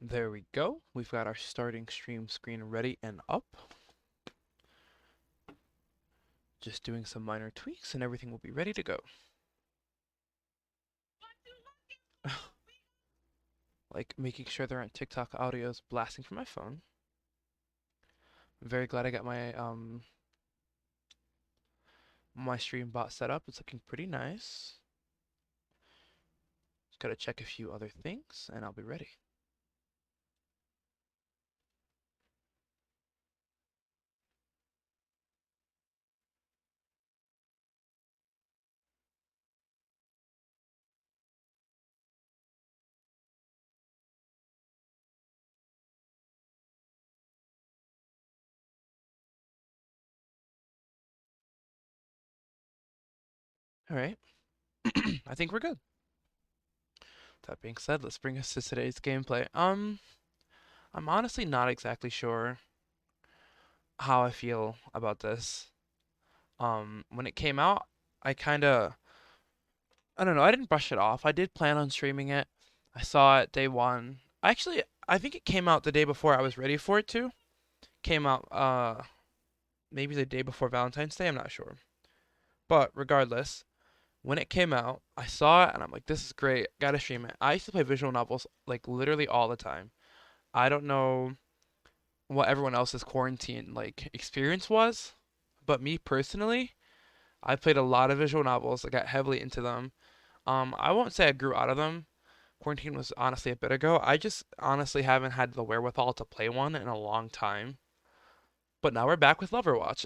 There we go. We've got our starting stream screen ready and up. Just doing some minor tweaks and everything will be ready to go. Like making sure there aren't TikTok audios blasting from my phone. I'm very glad I got my stream bot set up. It's looking pretty nice. Just gotta check a few other things and I'll be ready. Alright. I think we're good. That being said, let's bring us to today's gameplay. I'm honestly not exactly sure how I feel about this. When it came out, I don't know, I didn't brush it off. I did plan on streaming it. I saw it day one. Actually, I think it came out the day before I was ready for it to. Came out maybe the day before Valentine's Day, I'm not sure. But regardless, when it came out, I saw it and I'm like, this is great. Gotta stream it. I used to play visual novels like literally all the time. I don't know what everyone else's quarantine like experience was, but me personally, I played a lot of visual novels. I got heavily into them. I won't say I grew out of them. Quarantine was honestly a bit ago. I just honestly haven't had the wherewithal to play one in a long time. But now we're back with Loverwatch.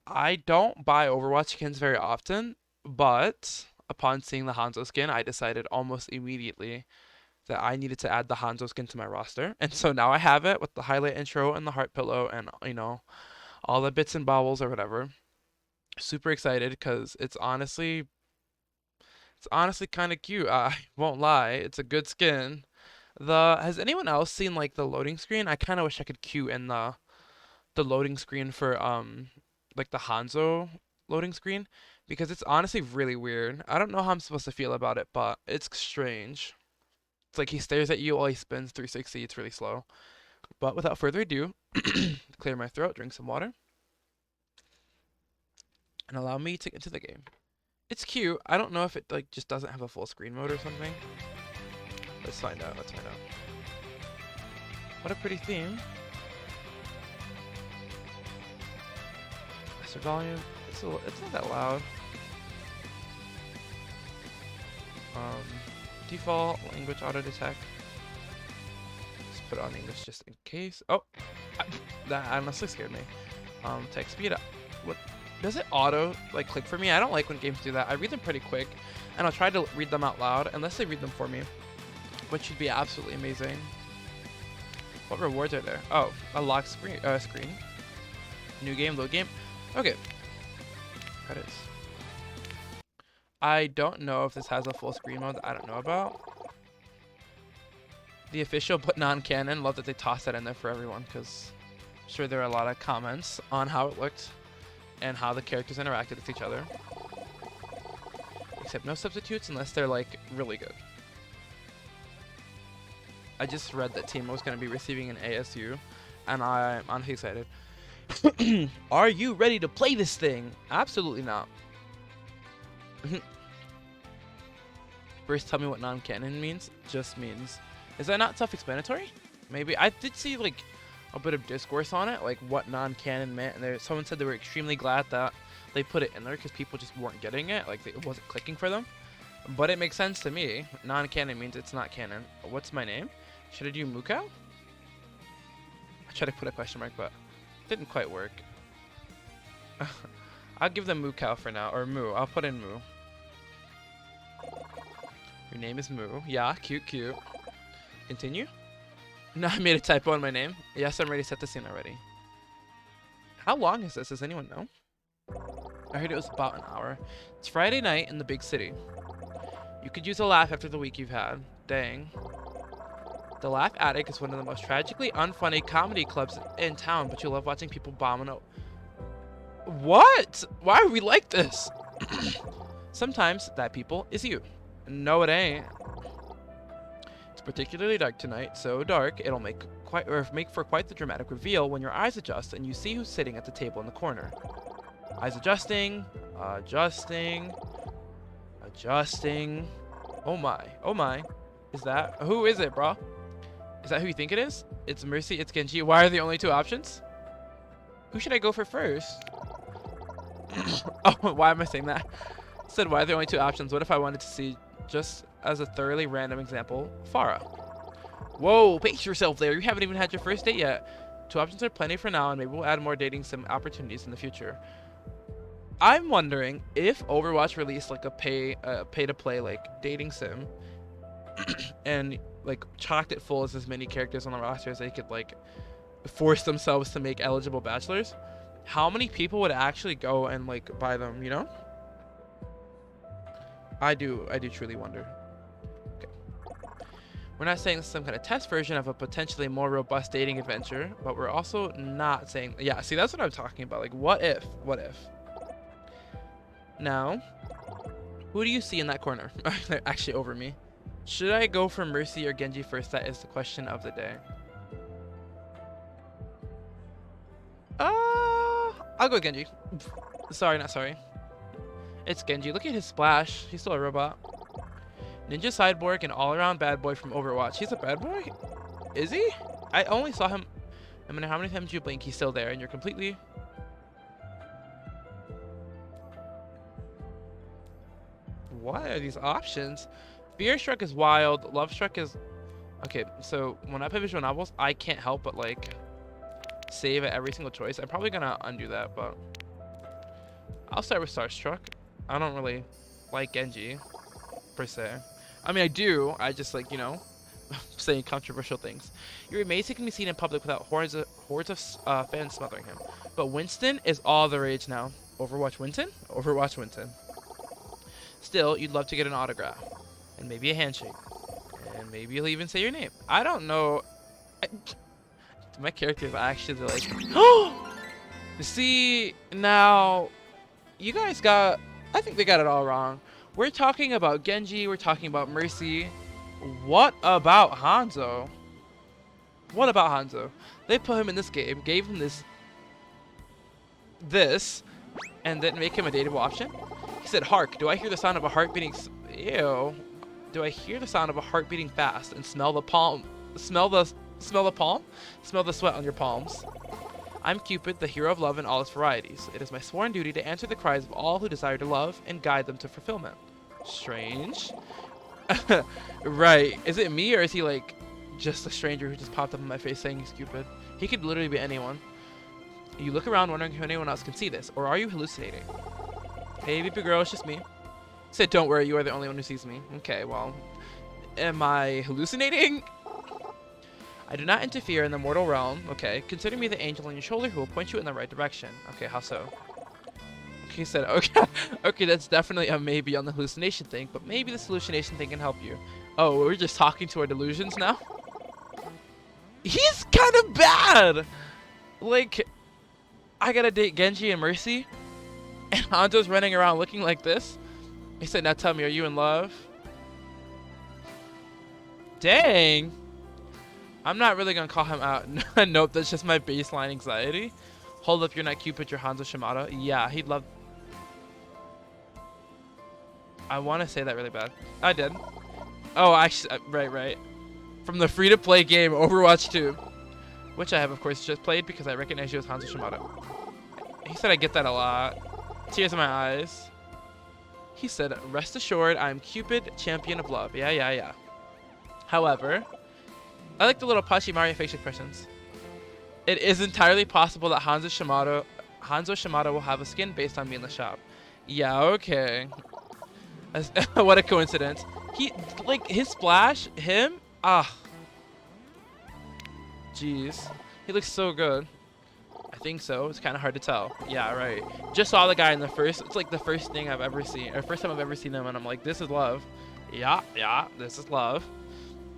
I don't buy Overwatch skins very often, but upon seeing the Hanzo skin, I decided almost immediately that I needed to add the Hanzo skin to my roster. And so now I have it with the highlight intro and the heart pillow and, all the bits and bobbles or whatever. Super excited because it's honestly kind of cute. I won't lie, it's a good skin. The Has anyone else seen like the loading screen? I kind of wish I could queue in the loading screen for like the Hanzo loading screen because it's honestly really weird. I don't know how I'm supposed to feel about it, but it's strange. It's like he stares at you while he spins 360. It's really slow. But without further ado, clear my throat, drink some water, and allow me to get into the game. It's cute. I don't know if it like just doesn't have a full screen mode or something. Let's find out. Let's find out. What a pretty theme. Lesser volume. It's not that loud. Um, Default language auto detect. Let's put it on English just in case. Oh, that honestly scared me. Text speed up. What does it auto like click for me? I don't like when games do that. I read them pretty quick, and I'll try to read them out loud unless they read them for me, which would be absolutely amazing. What rewards are there? Oh, a lock screen. New game, load game. Okay. Credits. I don't know if this has a full screen mode that I don't know about. The official but non-canon. Love that they tossed that in there for everyone because I'm sure there are a lot of comments on how it looked and how the characters interacted with each other. Except no substitutes unless they're like really good. I just read that Timo was going to be receiving an ASU, and I'm honestly excited. Are you ready to play this thing? Absolutely not. First, tell me what non-canon means. Just means. Is that not self-explanatory? Maybe. I did see like a bit of discourse on it, like what non-canon meant, and someone said they were extremely glad that they put it in there because people just weren't getting it, like it wasn't clicking for them. But it makes sense to me. Non-canon means it's not canon. What's my name? Should I do Mukau? I tried to put a question mark, but it didn't quite work. I'll give them Mukau for now, or Moo. I'll put in Moo. Your name is Moo. Yeah, cute, cute. Continue? No, I made a typo in my name. Yes, I'm ready to set the scene already. How long is this? Does anyone know? I heard it was about an hour. It's Friday night in the big city. You could use a laugh after the week you've had. Dang. The Laugh Attic is one of the most tragically unfunny comedy clubs in town, but you love watching people bomb on. What? Why are we like this? Sometimes that people is you. No, it ain't. It's particularly dark tonight, so dark it'll make for quite the dramatic reveal when your eyes adjust and you see who's sitting at the table in the corner. Eyes adjusting, adjusting, adjusting. Oh my, oh my. Is that, who is it, bro? Is that who you think it is? It's Mercy, it's Genji. Why are the only two options? Who should I go for first? Oh, why am I saying that? I said, why are there only two options? What if I wanted to see, just as a thoroughly random example, Farah? Whoa, pace yourself there. You haven't even had your first date yet. Two options are plenty for now, and maybe we'll add more dating sim opportunities in the future. I'm wondering if Overwatch released like a pay to play like dating sim and like chocked it full as many characters on the roster as they could like force themselves to make eligible bachelors, how many people would actually go and like buy them, you know? I do truly wonder. Okay. We're not saying this is some kind of test version of a potentially more robust dating adventure, but we're also not saying, yeah, see, that's what I'm talking about. Like, what if? Now, who do you see in that corner? They're actually over me. Should I go for Mercy or Genji first? That is the question of the day. I'll go with Genji. Sorry, not sorry. It's Genji. Look at his splash. He's still a robot. Ninja Cyborg and all-around bad boy from Overwatch. He's a bad boy? Is he? I only saw him. I mean, how many times do you blink? He's still there, and you're completely... What are these options? Fear Struck is wild. Love Struck is... Okay, so when I play visual novels, I can't help but, like, save at every single choice. I'm probably gonna undo that, but... I'll start with Starstruck. I don't really like Genji, per se. I mean, I do. I just, like, you know, saying controversial things. Your amazing can be seen in public without hordes of fans smothering him. But Winston is all the rage now. Overwatch Winston? Overwatch Winston. Still, you'd love to get an autograph. And maybe a handshake. And maybe you'll even say your name. I don't know. My character is actually like... See, now... You guys got... I think they got it all wrong. We're talking about Genji. We're talking about Mercy. What about Hanzo? What about Hanzo? They put him in this game, gave him this, and then make him a dateable option? He said, "Hark, do I hear the sound of a heart beating... Ew. Do I hear the sound of a heart beating fast and smell the palm... Smell the palm? Smell the sweat on your palms. I'm Cupid, the hero of love in all its varieties. It is my sworn duty to answer the cries of all who desire to love and guide them to fulfillment." Strange. Right. Is it me, or is he like just a stranger who just popped up in my face saying he's Cupid? He could literally be anyone. You look around wondering if anyone else can see this, or are you hallucinating? Hey, baby girl, it's just me. He said, "Don't worry, you are the only one who sees me." Okay, well, am I hallucinating? I do not interfere in the mortal realm. Okay, consider me the angel on your shoulder who will point you in the right direction. Okay, how so? Okay, he said, okay, okay, that's definitely a maybe on the hallucination thing, but maybe this hallucination thing can help you. Oh, we're just talking to our delusions now? He's kind of bad! Like, I gotta date Genji and Mercy, and Hanzo's running around looking like this. He said, "Now tell me, are you in love?" Dang! I'm not really gonna call him out. Nope, that's just my baseline anxiety. Hold up, you're not Cupid, you're Hanzo Shimada. Yeah, he'd love... I want to say that really bad. I did. Oh, actually, right. From the free-to-play game Overwatch 2, which I have, of course, just played because I recognize you as Hanzo Shimada. He said I get that a lot. Tears in my eyes. He said, "Rest assured, I'm Cupid, champion of love." Yeah. However... I like the little Pachimari face expressions. It is entirely possible that Hanzo Shimada will have a skin based on me in the shop. Yeah, okay. What a coincidence. He, like, his splash, him, jeez. He looks so good. I think so. It's kind of hard to tell. Yeah, right. Just saw the guy in the first, it's like the first thing I've ever seen, or first time I've ever seen him, and I'm like, this is love. Yeah, this is love.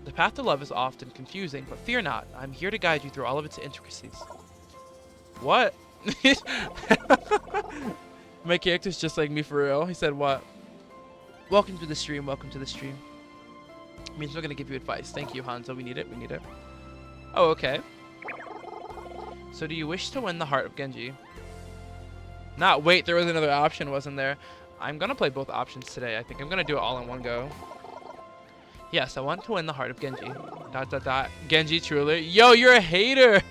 The path to love is often confusing, but fear not. I'm here to guide you through all of its intricacies. What? My character's just like me for real. He said what? Welcome to the stream, welcome to the stream. Means we're gonna give you advice. Thank you, Hanzo. We need it. We need it. Oh, okay. So do you wish to win the heart of Genji? Not wait, there was another option, wasn't there? I'm gonna play both options today. I think I'm gonna do it all in one go. Yes, I want to win the heart of Genji. Dot dot dot. Genji truly. Yo, you're a hater!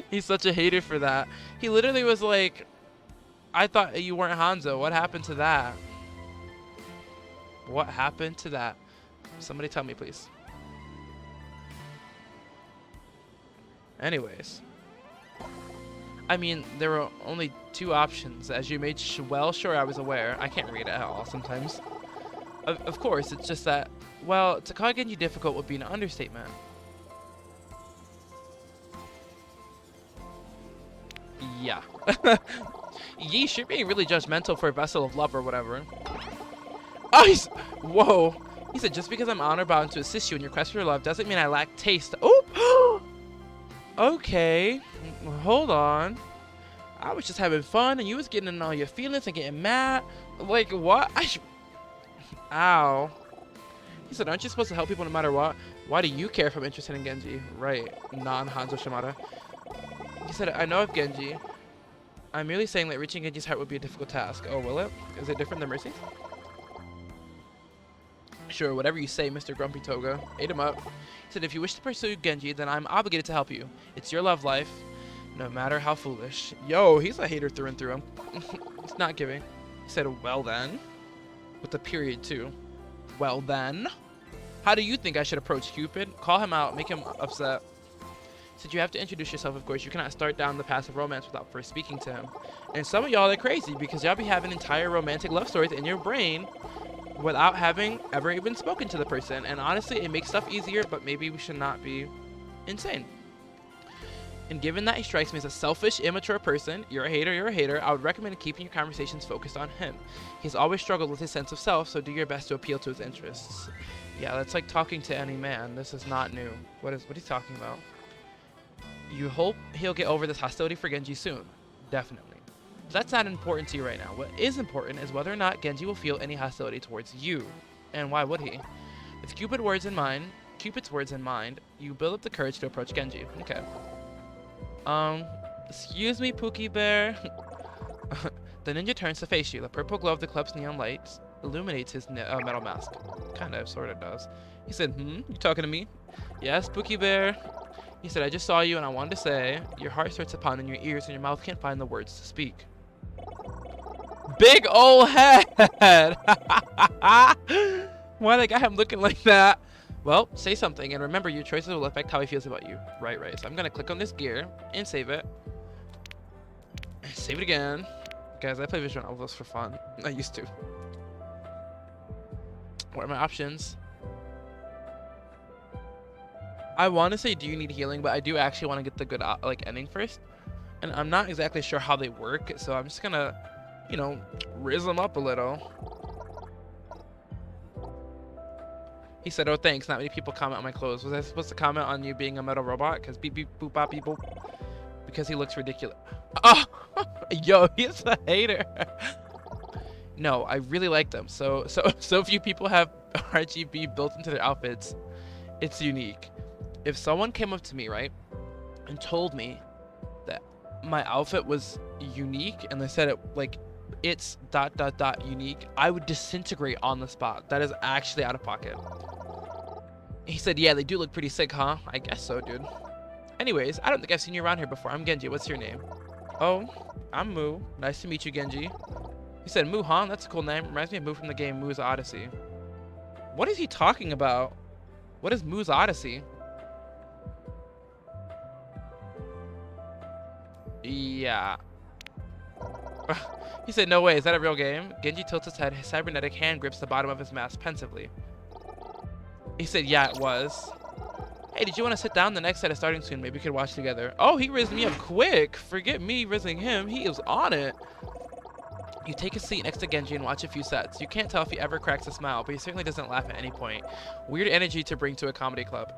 He's such a hater for that. He literally was like, I thought you weren't Hanzo. What happened to that? What happened to that? Somebody tell me, please. Anyways. I mean, there were only 2 options, as you made well sure I was aware. I can't read it at all sometimes. Of course, it's just that, well, to call Genji difficult would be an understatement. Yeah. Yeesh, you're being really judgmental for a vessel of love or whatever. Oh, he's... Whoa. He said, just because I'm honor bound to assist you in your quest for love doesn't mean I lack taste. Oh! Okay. Hold on. I was just having fun and you was getting in all your feelings and getting mad. Like, what? Ow. He said, aren't you supposed to help people no matter what? Why do you care if I'm interested in Genji? Right. Non-Hanzo Shimada. He said, I know of Genji. I'm merely saying that reaching Genji's heart would be a difficult task. Oh, will it? Is it different than Mercy? Sure, whatever you say, Mr. Grumpy Toga. Ate him up. He said, if you wish to pursue Genji, then I'm obligated to help you. It's your love life, no matter how foolish. Yo, he's a hater through and through. He's not giving. He said, well then. With the period, too. Well then. How do you think I should approach Cupid? Call him out, make him upset. He said, you have to introduce yourself, of course. You cannot start down the path of romance without first speaking to him. And some of y'all are crazy, because y'all be having entire romantic love stories in your brain without having ever even spoken to the person. And honestly, it makes stuff easier, but maybe we should not be insane. And given that he strikes me as a selfish, immature person, you're a hater, I would recommend keeping your conversations focused on him. He's always struggled with his sense of self, so do your best to appeal to his interests. Yeah, that's like talking to any man. This is not new. What is he talking about? You hope he'll get over this hostility for Genji soon. Definitely. But that's not important to you right now. What is important is whether or not Genji will feel any hostility towards you. And why would he? With Cupid's words in mind, you build up the courage to approach Genji. Okay. Excuse me, Pookie Bear. The ninja turns to face you. The purple glow of the club's neon lights illuminates his metal mask. Kind of, sort of does. He said, you talking to me? Yes, Pookie Bear. He said, I just saw you and I wanted to say, your heart starts to pound in your ears and your mouth can't find the words to speak. Big ol' head! Why they got him looking like that? Well, say something, and remember your choices will affect how he feels about you. Right. So I'm gonna click on this gear and save it. Save it again. Guys, I play visual novels for fun. I used to. What are my options? I want to say, do you need healing? But I do actually want to get the good ending first. And I'm not exactly sure how they work, so I'm just gonna, you know, rizz them up a little. He said, oh, thanks. Not many people comment on my clothes. Was I supposed to comment on you being a metal robot? Because beep, beep, boop, bop, beep, boop. Because he looks ridiculous. Oh! Yo, he's a hater. No, I really like them. So few people have RGB built into their outfits. It's unique. If someone came up to me, right, and told me that my outfit was unique, and they said it, like, it's ... unique, I would disintegrate on the spot. That is actually out of pocket. He said, yeah, they do look pretty sick, huh? I guess so, dude. Anyways, I don't think I've seen you around here before. I'm Genji. What's your name? Oh, I'm Moo. Nice to meet you, Genji. He said, Moo, huh? That's a cool name. Reminds me of Moo from the game Moo's Odyssey. What is he talking about? What is Moo's Odyssey? Yeah. He said, no way. Is that a real game? Genji tilts his head. His cybernetic hand grips the bottom of his mask pensively. He said, yeah, it was. Hey, did you want to sit down? The next set is starting soon. Maybe we could watch together. Oh, he rizzed me up quick. Forget me rizzing him. He is on it. You take a seat next to Genji and watch a few sets. You can't tell if he ever cracks a smile, but he certainly doesn't laugh at any point. Weird energy to bring to a comedy club.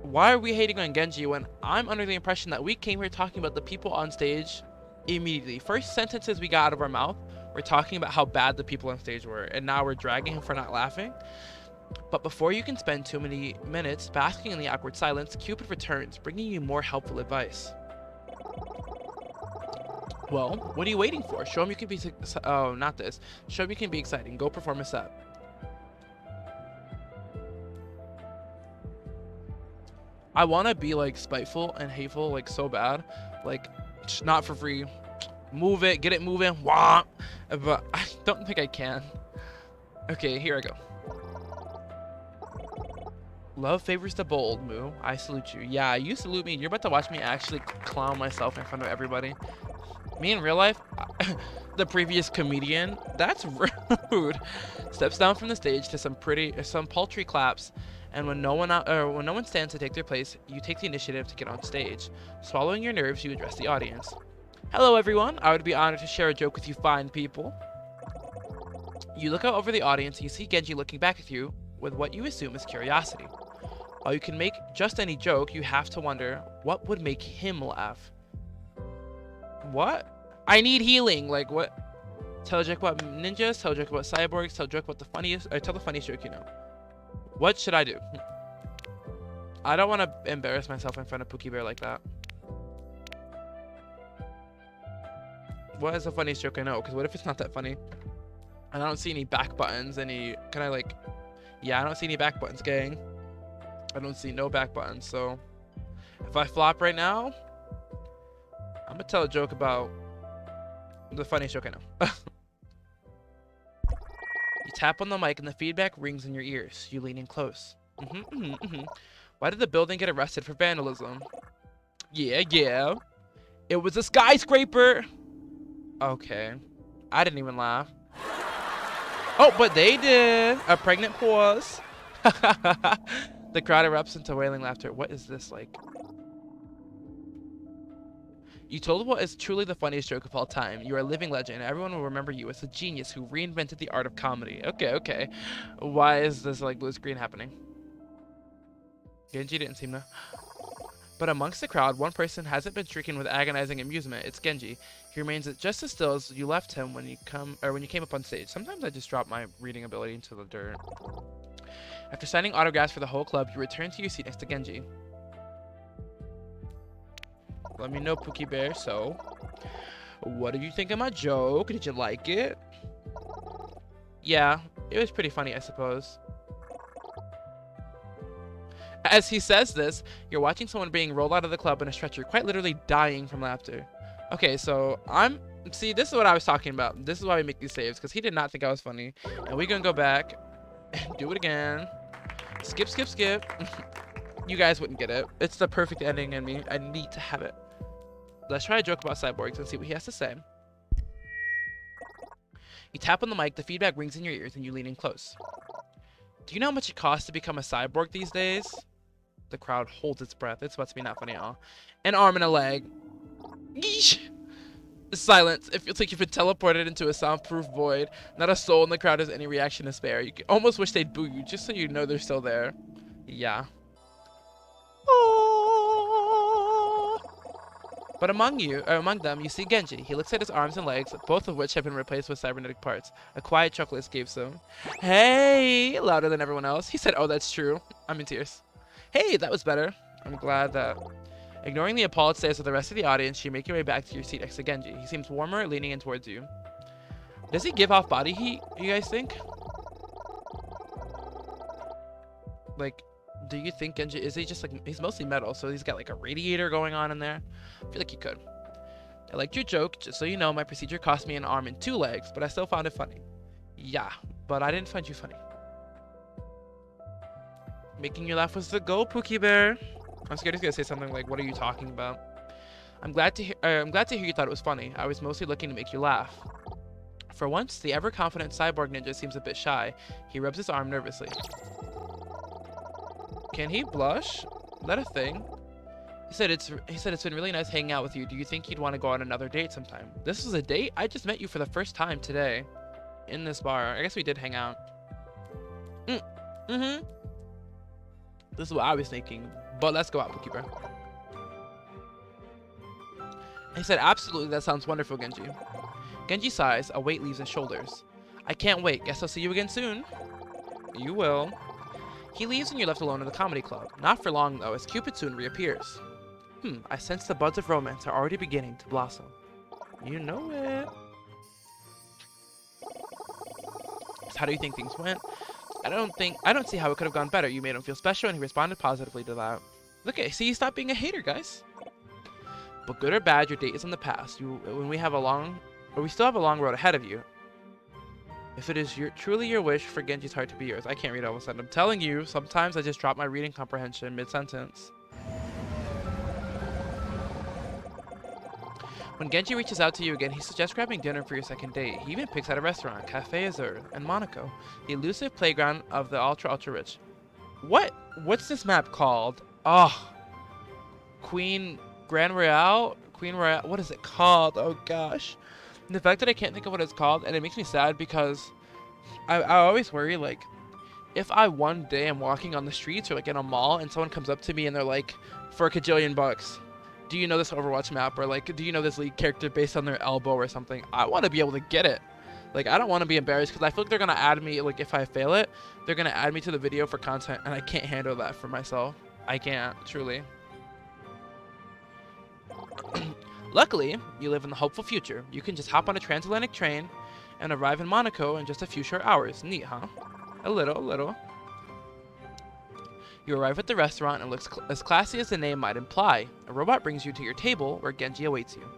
Why are we hating on Genji when I'm under the impression that we came here talking about the people on stage immediately? First sentences we got out of our mouth, we're talking about how bad the people on stage were, and now we're dragging him for not laughing? But before you can spend too many minutes basking in the awkward silence, Cupid returns, bringing you more helpful advice. Well, what are you waiting for? Show him you can be. Oh, not this. Show him you can be exciting. Go perform a set. I want to be like spiteful and hateful, like so bad, like not for free. Move it, get it moving. Wah! But I don't think I can. Okay, here I go. Love favors the bold, Moo. I salute you. Yeah, you salute me. You're about to watch me actually clown myself in front of everybody. Me in real life, the previous comedian, that's rude. Steps down from the stage to some paltry claps, and when no one stands to take their place, you take the initiative to get on stage. Swallowing your nerves, you address the audience. Hello, everyone. I would be honored to share a joke with you fine people. You look out over the audience, and you see Genji looking back at you with what you assume is curiosity. While you can make just any joke, you have to wonder, what would make him laugh? What? I need healing. Like, what? Tell a joke about ninjas, tell a joke about cyborgs, tell a joke about the funniest, or tell the funniest joke you know. What should I do? I don't want to embarrass myself in front of Pookie Bear like that. What is the funniest joke I know? Because what if it's not that funny? I don't see any back buttons, can I like, yeah, I don't see any back buttons, gang. I don't see no back buttons, so if I flop right now, I'm gonna tell a joke about the funniest joke I know. You tap on the mic and the feedback rings in your ears. You lean in close. Why did the building get arrested for vandalism? Yeah. It was a skyscraper. Okay. I didn't even laugh. Oh, but they did. A pregnant pause. The crowd erupts into wailing laughter. What is this like? You told what is truly the funniest joke of all time. You are a living legend. Everyone will remember you as a genius who reinvented the art of comedy. Okay. Why is this like blue screen happening? Genji didn't seem to. But amongst the crowd, one person hasn't been shrieking with agonizing amusement. It's Genji. He remains just as still as you left him when you came up on stage. Sometimes I just drop my reading ability into the dirt. After signing autographs for the whole club, you return to your seat next to Genji. Let me know, Pookie Bear. So, what did you think of my joke? Did you like it? Yeah, it was pretty funny, I suppose. As he says this, you're watching someone being rolled out of the club in a stretcher, quite literally dying from laughter. Okay, so see, this is what I was talking about. This is why we make these saves, because he did not think I was funny. And we're gonna go back and do it again. Skip. You guys wouldn't get it. It's the perfect ending in me. I need to have it. Let's try a joke about cyborgs and see what he has to say. You tap on the mic, the feedback rings in your ears, and you lean in close. Do you know how much it costs to become a cyborg these days? The crowd holds its breath. It's about to be not funny at all. An arm and a leg. Yeesh! Silence. It feels like you've been teleported into a soundproof void. Not a soul in the crowd has any reaction to spare. You almost wish they'd boo you, just so you know they're still there. Yeah. But among them, you see Genji. He looks at his arms and legs, both of which have been replaced with cybernetic parts. A quiet chuckle escapes him. Hey! Louder than everyone else. He said, oh, that's true. I'm in tears. Hey, that was better. I'm glad that... Ignoring the appalled stares of the rest of the audience, you make your way back to your seat next to Genji. He seems warmer, leaning in towards you. Does he give off body heat, you guys think? Like, do you think Genji, is he just like, he's mostly metal, so he's got like a radiator going on in there? I feel like he could. I liked your joke. Just so you know, my procedure cost me an arm and 2 legs, but I still found it funny. Yeah, but I didn't find you funny. Making you laugh was the goal, Pookie Bear. I'm scared he's gonna say something like, what are you talking about? I'm glad to hear you thought it was funny. I was mostly looking to make you laugh. For once, the ever-confident cyborg ninja seems a bit shy. He rubs his arm nervously. Can he blush? Is that a thing? He said it's been really nice hanging out with you. Do you think you'd want to go on another date sometime? This is a date? I just met you for the first time today. In this bar. I guess we did hang out. This is what I was thinking. But let's go out, Pookie Bear. He said, absolutely, that sounds wonderful, Genji. Genji sighs, a weight leaves his shoulders. I can't wait. Guess I'll see you again soon. You will. He leaves and you're left alone in the comedy club. Not for long, though, as Cupid soon reappears. I sense the buds of romance are already beginning to blossom. You know it. So how do you think things went? I don't see how it could have gone better. You made him feel special and he responded positively to that. Look at, see, stop being a hater, guys. But good or bad, your date is in the past. We still have a long road ahead of you. If it is truly your wish for Genji's heart to be yours. I can't read all of a sudden. I'm telling you, sometimes I just drop my reading comprehension mid-sentence. When Genji reaches out to you again, he suggests grabbing dinner for your second date. He even picks out a restaurant, Café Azur, in Monaco, the elusive playground of the ultra rich. What's this map called? Oh, Grand Royale? Queen Royale? What is it called? Oh gosh. And the fact that I can't think of what it's called, and it makes me sad because I always worry, like, if I one day am walking on the streets or like in a mall and someone comes up to me and they're like, for a kajillion bucks, do you know this Overwatch map? Or like, do you know this league character based on their elbow or something? I want to be able to get it. Like, I don't want to be embarrassed because I feel like they're going to add me, like if I fail it, they're going to add me to the video for content and I can't handle that for myself. I can't, truly. Luckily, you live in the hopeful future. You can just hop on a transatlantic train and arrive in Monaco in just a few short hours. Neat, huh? A little. You arrive at the restaurant and it looks as classy as the name might imply. A robot brings you to your table where Genji awaits you.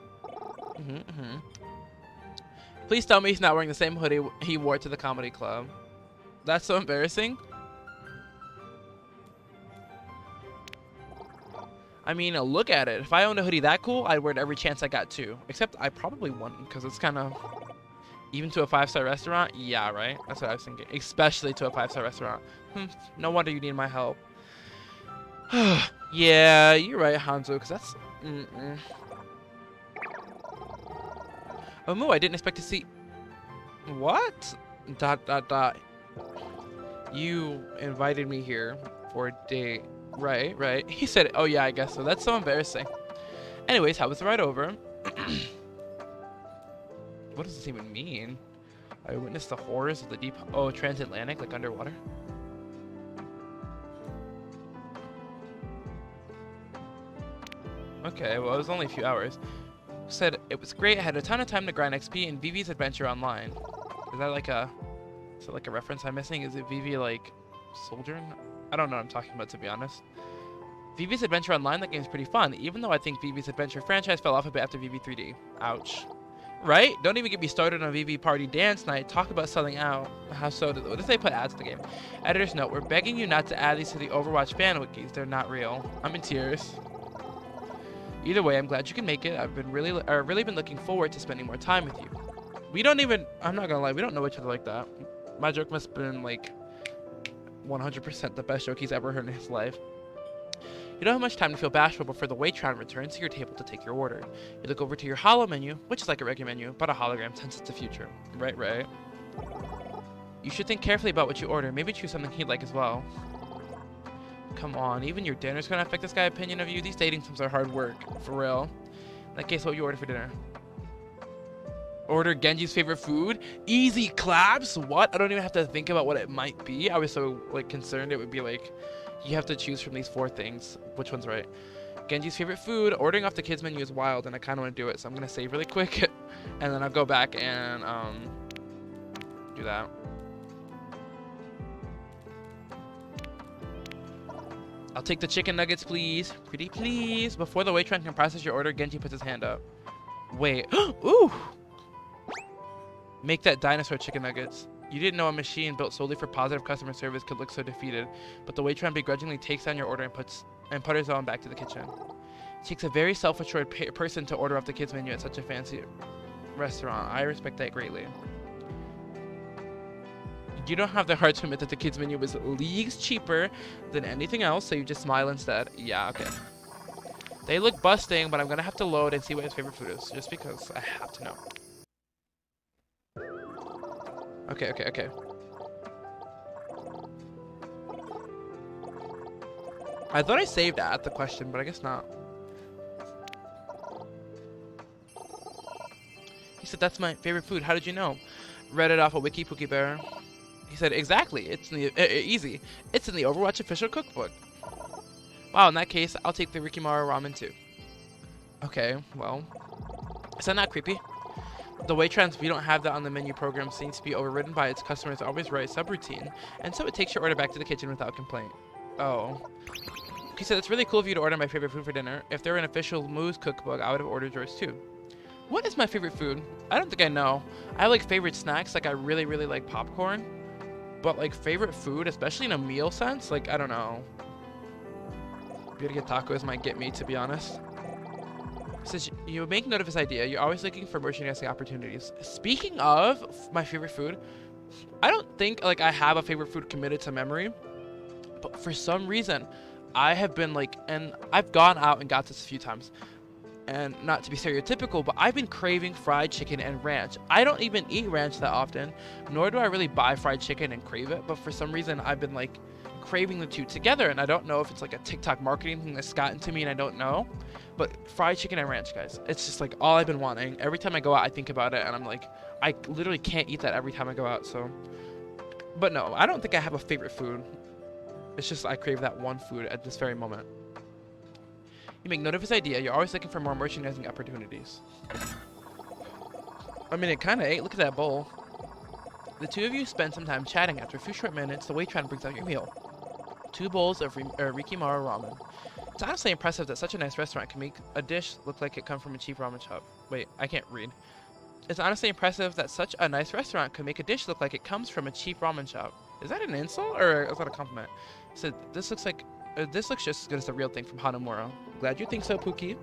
Please tell me he's not wearing the same hoodie he wore to the comedy club. That's so embarrassing. I mean, look at it. If I owned a hoodie that cool, I'd wear it every chance I got too. Except I probably wouldn't because it's kind of... Even to a 5-star restaurant? Yeah, right? That's what I was thinking. Especially to a 5-star restaurant. No wonder you need my help. Yeah, you're right, Hanzo, because that's... Oh, Moo, I didn't expect to see... What? ... You invited me here for a date. Right. He said, oh yeah, I guess so. That's so embarrassing. Anyways, how was the ride over? What does this even mean? I witnessed the horrors of the deep... Oh, transatlantic, like underwater? Okay, well, it was only a few hours. Said, it was great, I had a ton of time to grind XP in Vivi's Adventure Online. Is that like a... Is it like a reference I'm missing? Is it Vivi, like, Sojourn? I don't know what I'm talking about, to be honest. Vivi's Adventure Online, that game's pretty fun, even though I think Vivi's Adventure franchise fell off a bit after Vivi 3D. Ouch. Right? Don't even get me started on Vivi Party Dance Night. Talk about selling out. How so? What if they put ads in the game? Editor's note, we're begging you not to add these to the Overwatch fan wikis. They're not real. I'm in tears. Either way, I'm glad you can make it. I've been really been looking forward to spending more time with you. We don't even, I'm not gonna lie, we don't know each other like that. My joke must have been like 100% the best joke he's ever heard in his life. You don't have much time to feel bashful before the Waitron returns to your table to take your order. You look over to your holo menu, which is like a regular menu, but a hologram since it's the future. Right. You should think carefully about what you order. Maybe choose something he'd like as well. Come on, even your dinner's gonna affect this guy's opinion of you? These dating sims are hard work. For real. In that case, what would you order for dinner? Order Genji's favorite food? Easy claps? What? I don't even have to think about what it might be. I was so like concerned it would be like, you have to choose from these 4 things. Which one's right? Genji's favorite food. Ordering off the kids menu is wild, and I kind of want to do it, so I'm gonna save really quick, and then I'll go back and do that. I'll take the chicken nuggets, please. Pretty please. Before the waitron can process your order, Genji puts his hand up. Wait. Ooh. Make that dinosaur chicken nuggets. You didn't know a machine built solely for positive customer service could look so defeated, but the waitron begrudgingly takes down your order and putters on back to the kitchen. It takes a very self-assured person to order off the kids menu at such a fancy restaurant. I respect that greatly. You don't have the heart to admit that the kids menu was leagues cheaper than anything else, so you just smile instead. Yeah, okay. They look busting, but I'm gonna have to load and see what his favorite food is, just because I have to know. Okay. I thought I saved at the question, but I guess not. He said, that's my favorite food. How did you know? Read it off a wiki, Pookie Bear. He said, exactly. It's in the, easy. It's in the Overwatch official cookbook. Wow, in that case, I'll take the Rikimaru ramen too. Okay, well, is that not creepy? The Waitrans we don't have that on the menu program seems to be overridden by its customers always right subroutine, and so it takes your order back to the kitchen without complaint. Oh. He said, it's really cool of you to order my favorite food for dinner. If there were an official Moose cookbook, I would have ordered yours too. What is my favorite food? I don't think I know. I have like favorite snacks, like I really, really like popcorn. But like favorite food, especially in a meal sense, like I don't know. Be able to get tacos might get me, to be honest. Since you make note of his idea, you're always looking for merchandising opportunities. Speaking of my favorite food, I don't think like I have a favorite food committed to memory, but for some reason, I have been like, and I've gone out and got this a few times, and not to be stereotypical, but I've been craving fried chicken and ranch. I don't even eat ranch that often, nor do I really buy fried chicken and crave it, but for some reason I've been like craving the two together, and I don't know if it's like a TikTok marketing thing that's gotten to me and I don't know, but fried chicken and ranch, guys, it's just like all I've been wanting. Every time I go out, I think about it, and I'm like, I literally can't eat that every time I go out, so. But no, I don't think I have a favorite food. It's just I crave that one food at this very moment. You make note of his idea. You're always looking for more merchandising opportunities. I mean, it kind of ate. Look at that bowl. The two of you spend some time chatting. After a few short minutes, the waitress brings out your meal. 2 bowls of Rikimaru ramen. It's honestly impressive that such a nice restaurant can make a dish look like it comes from a cheap ramen shop. Wait, I can't read. It's honestly impressive that such a nice restaurant can make a dish look like it comes from a cheap ramen shop. Is that an insult or is that a compliment? So this looks like this looks just as good as the real thing from Hanamura. Glad you think so, Pookie.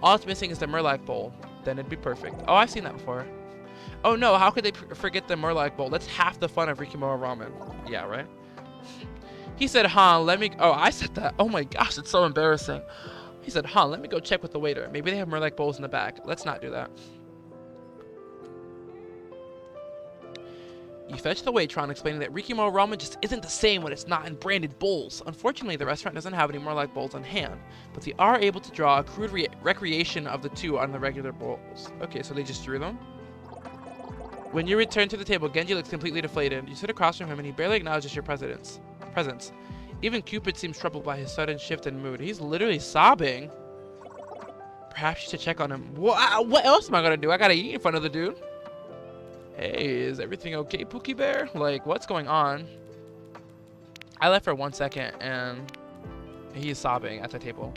All it's missing is the Murloc bowl. Then it'd be perfect. Oh, I've seen that before. Oh no, how could they forget the Murloc bowl? That's half the fun of Rikimaru ramen. Yeah, right? He said, huh, let me... Oh, I said that. Oh my gosh, it's so embarrassing. He said, huh, let me go check with the waiter. Maybe they have Murloc bowls in the back. Let's not do that. You fetch the waitron, explaining that Rikimaru ramen just isn't the same when it's not in branded bowls. Unfortunately, the restaurant doesn't have any Murloc bowls on hand, but they are able to draw a crude recreation of the two on the regular bowls. Okay, so they just drew them? When you return to the table, Genji looks completely deflated. You sit across from him and he barely acknowledges your presence. Even Cupid seems troubled by his sudden shift in mood. He's literally sobbing. Perhaps you should check on him. What else am I gonna do? I gotta eat in front of the dude. Hey, is everything okay, Pookie Bear? Like, what's going on? I left for 1 second and he's sobbing at the table.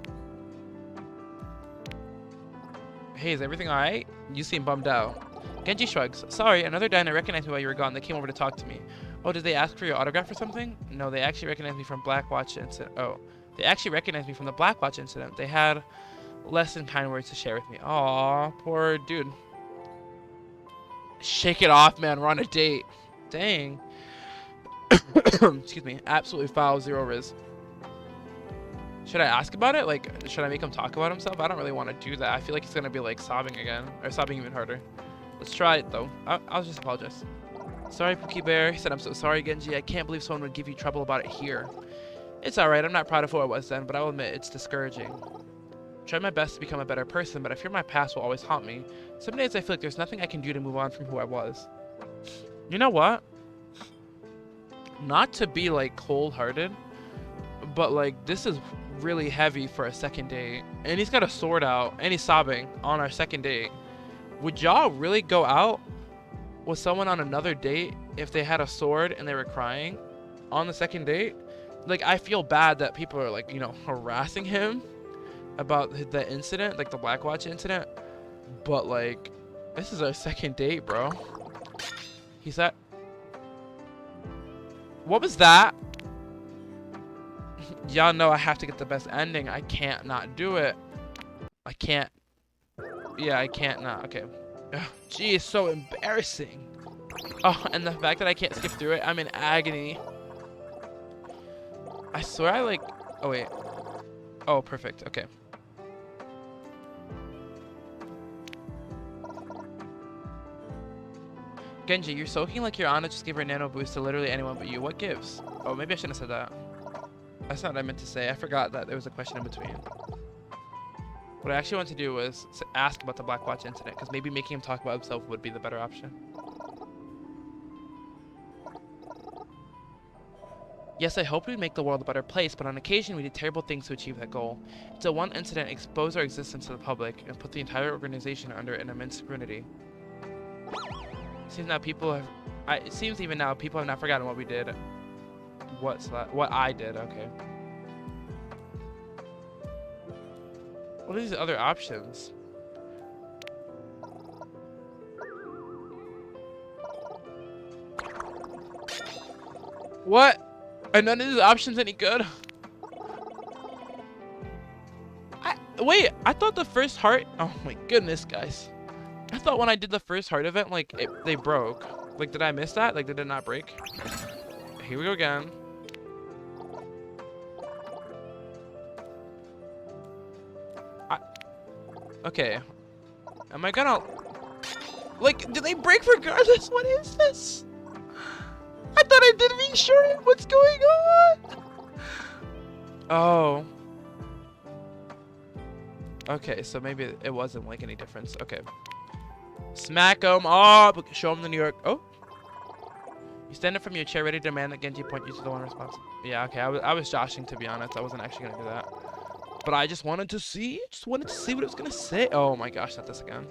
Hey, is everything alright? You seem bummed out. Genji shrugs. Sorry, another diner recognized me while you were gone. They came over to talk to me. Oh, did they ask for your autograph or something? No, they actually recognized me from Blackwatch incident. Oh, they actually recognized me from the Blackwatch incident. They had less than kind words to share with me. Aw, poor dude. Shake it off, man. We're on a date. Dang. Excuse me. Absolutely foul. 0 Riz. Should I ask about it? Like, should I make him talk about himself? I don't really want to do that. I feel like he's going to be, like, sobbing again. Or sobbing even harder. Let's try it, though. I'll just apologize. Sorry, Pookie Bear. He said, I'm so sorry, Genji. I can't believe someone would give you trouble about it here. It's alright. I'm not proud of who I was then, but I will admit it's discouraging. Try my best to become a better person, but I fear my past will always haunt me. Some days I feel like there's nothing I can do to move on from who I was. You know what? Not to be, like, cold-hearted, but, like, this is really heavy for a second date. And he's got a sword out, and he's sobbing on our second date. Would y'all really go out with someone on another date if they had a sword and they were crying on the second date? Like, I feel bad that people are, like, you know, harassing him about the incident, like the Blackwatch incident, but like, this is our second date, bro. He said, what was that? Y'all know I have to get the best ending. I can't not do it. I can't. Yeah, I can't not. Okay. Gee, it's so embarrassing. Oh, and the fact that I can't skip through it, I'm in agony. I swear I like, oh wait. Oh, perfect. Okay. Genji, you're soaking like your Ana just gave her nano boost to literally anyone but you. What gives? Oh, maybe I shouldn't have said that. That's not what I meant to say. I forgot that there was a question in between. What I actually wanted to do was ask about the Blackwatch incident, because maybe making him talk about himself would be the better option. Yes, I hoped we'd make the world a better place, but on occasion we did terrible things to achieve that goal. Until one incident exposed our existence to the public and put the entire organization under an immense scrutiny. It seems even now people have not forgotten what we did. What I did, okay. What are these other options? What? Are none of these options any good? Wait, I thought the first heart... Oh my goodness, guys. I thought when I did the first heart event, like, they broke. Like, did I miss that? Like, did it not break? Here we go again. Okay. Am I gonna... Like, do they break regardless? What is this? I thought I did reassuring. What's going on? Oh. Okay, so maybe it wasn't like any difference. Okay. Smack them up. Show them the New York. Oh. You stand up from your chair, ready to demand that Genji point you to the one responsible. Yeah, okay. I was joshing, to be honest. I wasn't actually gonna do that. But I just wanted to see. Just wanted to see what it was gonna say. Oh my gosh, not this again.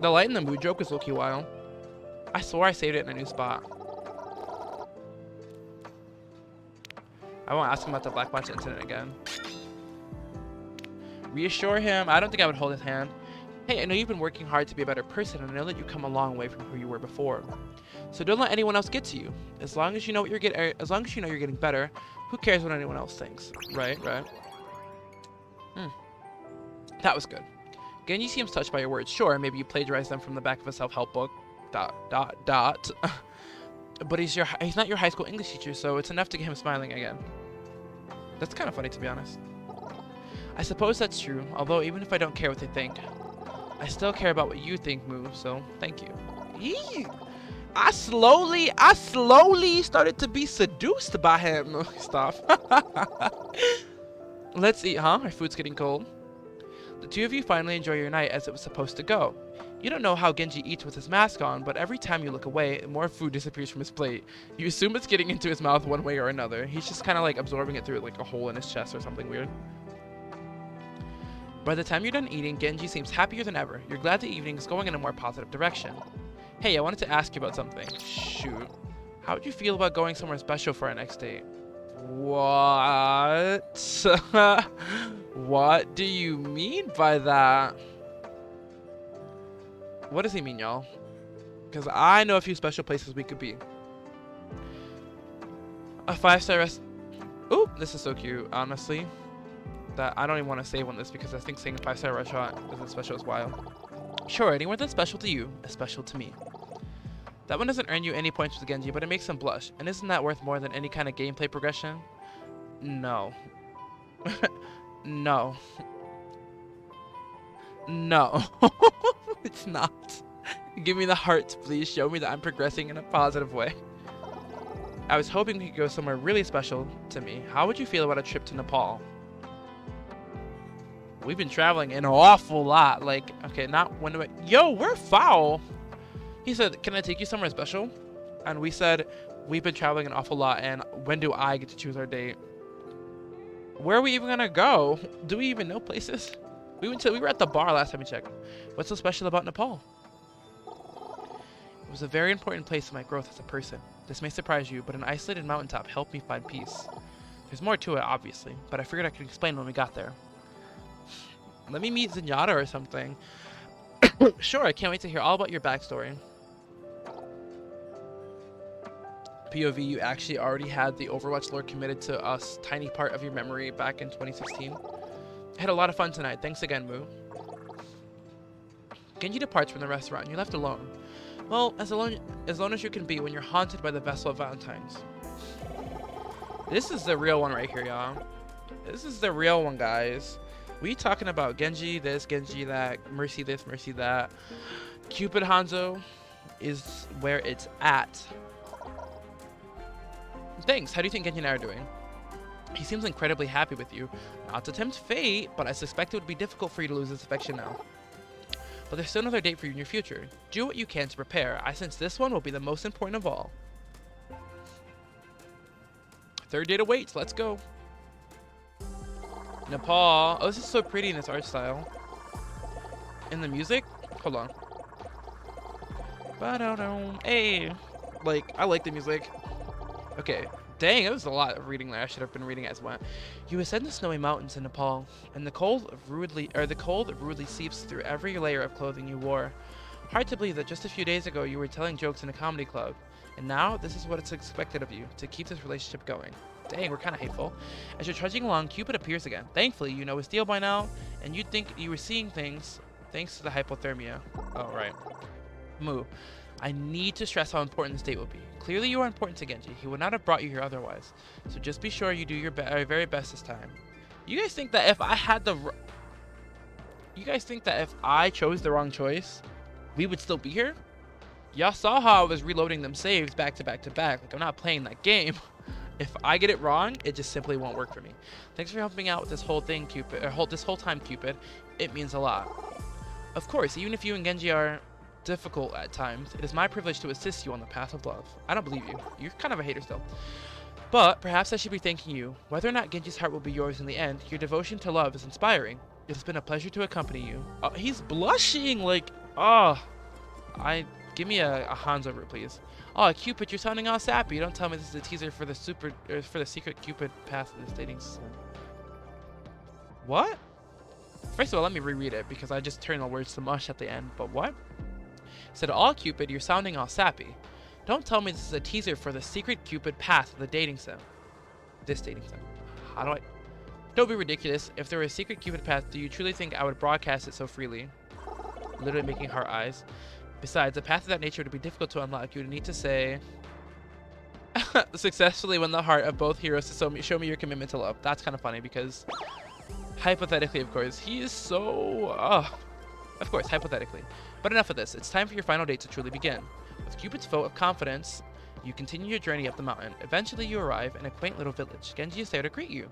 The light in the mood joke was low-key wild. I swore I saved it in a new spot. I won't ask him about the Black Watch incident again. Reassure him. I don't think I would hold his hand. Hey, I know you've been working hard to be a better person, and I know that you've come a long way from who you were before. So don't let anyone else get to you. As long as you know you're getting better, who cares what anyone else thinks? Right. That was good. Genji seems touched by your words. Sure, maybe you plagiarized them from the back of a self-help book. ... But he's not your high school English teacher, so it's enough to get him smiling again. That's kind of funny, to be honest. I suppose that's true, although even if I don't care what they think, I still care about what you think, Moo, so thank you. Eee! I slowly started to be seduced by him. Stop. Let's eat, huh? Our food's getting cold. The two of you finally enjoy your night as it was supposed to go. You don't know how Genji eats with his mask on, but every time you look away, more food disappears from his plate. You assume it's getting into his mouth one way or another. He's just kind of like absorbing it through like a hole in his chest or something weird. By the time you're done eating, Genji seems happier than ever. You're glad the evening is going in a more positive direction. Hey, I wanted to ask you about something. Shoot. How would you feel about going somewhere special for our next date? What? What do you mean by that? What does he mean, y'all? Because I know a few special places we could be. A 5-star rest... Ooh, this is so cute, honestly. That I don't even want to save on this because I think saying a 5-star restaurant is as special as wild. Sure, anywhere that's special to you is special to me. That one doesn't earn you any points with Genji, but it makes him blush. And isn't that worth more than any kind of gameplay progression? No. No. No. It's not. Give me the hearts, please. Show me that I'm progressing in a positive way. I was hoping we could go somewhere really special to me. How would you feel about a trip to Nepal? We've been traveling an awful lot. Like, okay, not when do I... Yo, we're foul. He said, can I take you somewhere special? And we said, we've been traveling an awful lot, and when do I get to choose our date? Where are we even gonna go? Do we even know places? We were at the bar last time we checked. What's so special about Nepal? It was a very important place in my growth as a person. This may surprise you, but an isolated mountaintop helped me find peace. There's more to it, obviously, but I figured I could explain when we got there. Let me meet Zenyatta or something. Sure, I can't wait to hear all about your backstory. POV, you actually already had the Overwatch lore committed to a tiny part of your memory back in 2016. I had a lot of fun tonight. Thanks again, Moo. Genji departs from the restaurant and you're left alone. Well, as alone as you can be when you're haunted by the Vessel of Valentine's. This is the real one right here, y'all. This is the real one, guys. We talking about Genji this, Genji that, Mercy this, Mercy that. Cupid Hanzo is where it's at. Thanks. How do you think Genji and I are doing? He seems incredibly happy with you. Not to tempt fate, but I suspect it would be difficult for you to lose his affection now. But there's still another date for you in your future. Do what you can to prepare. I sense this one will be the most important of all. Third date awaits. Let's go. Nepal. Oh, this is so pretty in its art style. And the music? Hold on. Ba-da-dum. Hey. Like, I like the music. Okay. Dang, it was a lot of reading there. I should have been reading as well. You ascend the snowy mountains in Nepal, and the cold rudely seeps through every layer of clothing you wore. Hard to believe that just a few days ago you were telling jokes in a comedy club, and now this is what it's expected of you, to keep this relationship going. Dang, we're kind of hateful. As you're trudging along, Cupid appears again. Thankfully, you know his deal by now, and you'd think you were seeing things thanks to the hypothermia. Oh, right. Moo. I need to stress how important this date will be. Clearly you are important to Genji. He would not have brought you here otherwise. So just be sure you do your very best this time. You guys think that if I had the... You guys think that if I chose the wrong choice, we would still be here? Y'all saw how I was reloading them saves back to back to back. Like, I'm not playing that game. If I get it wrong, it just simply won't work for me. Thanks for helping out with this whole thing, Cupid. This whole time, Cupid. It means a lot. Of course, even if you and Genji are difficult at times, it is my privilege to assist you on the path of love. I don't believe you. You're kind of a hater still. But perhaps I should be thanking you. Whether or not Genji's heart will be yours in the end, your devotion to love is inspiring. It has been a pleasure to accompany you. Oh, he's blushing like, oh. Give me a Hanzo root, please. Oh, Cupid, you're sounding all sappy. Don't tell me this is a teaser for the secret Cupid path of this dating sim. What? First of all, let me reread it because I just turned the words to mush at the end. But what? Said, all Cupid, you're sounding all sappy. Don't tell me this is a teaser for the secret Cupid path of the dating sim. This dating sim. How do I... Don't be ridiculous. If there were a secret Cupid path, do you truly think I would broadcast it so freely? Literally making heart eyes. Besides, a path of that nature would be difficult to unlock. You would need to say... successfully win the heart of both heroes to show me your commitment to love. That's kind of funny because... hypothetically, of course. He is so... Of course, hypothetically. But enough of this. It's time for your final date to truly begin. With Cupid's vote of confidence, you continue your journey up the mountain. Eventually, you arrive in a quaint little village. Genji is there to greet you.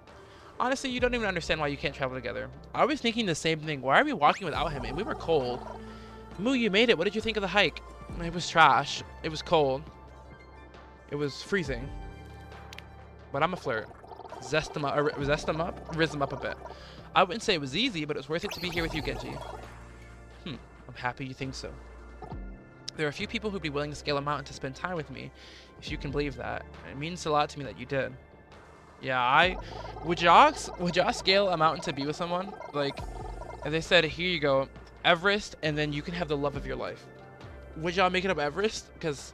Honestly, you don't even understand why you can't travel together. I was thinking the same thing. Why are we walking without him? And we were cold. Moo, you made it. What did you think of the hike? It was trash. It was cold. It was freezing. But I'm a flirt. Rizz them up a bit. I wouldn't say it was easy, but it was worth it to be here with you, Genji. I'm happy you think so. There are a few people who'd be willing to scale a mountain to spend time with me, if you can believe that. It means a lot to me that you did. Yeah, would y'all scale a mountain to be with someone? Like, if they said, here you go, Everest, and then you can have the love of your life. Would y'all make it up Everest? Because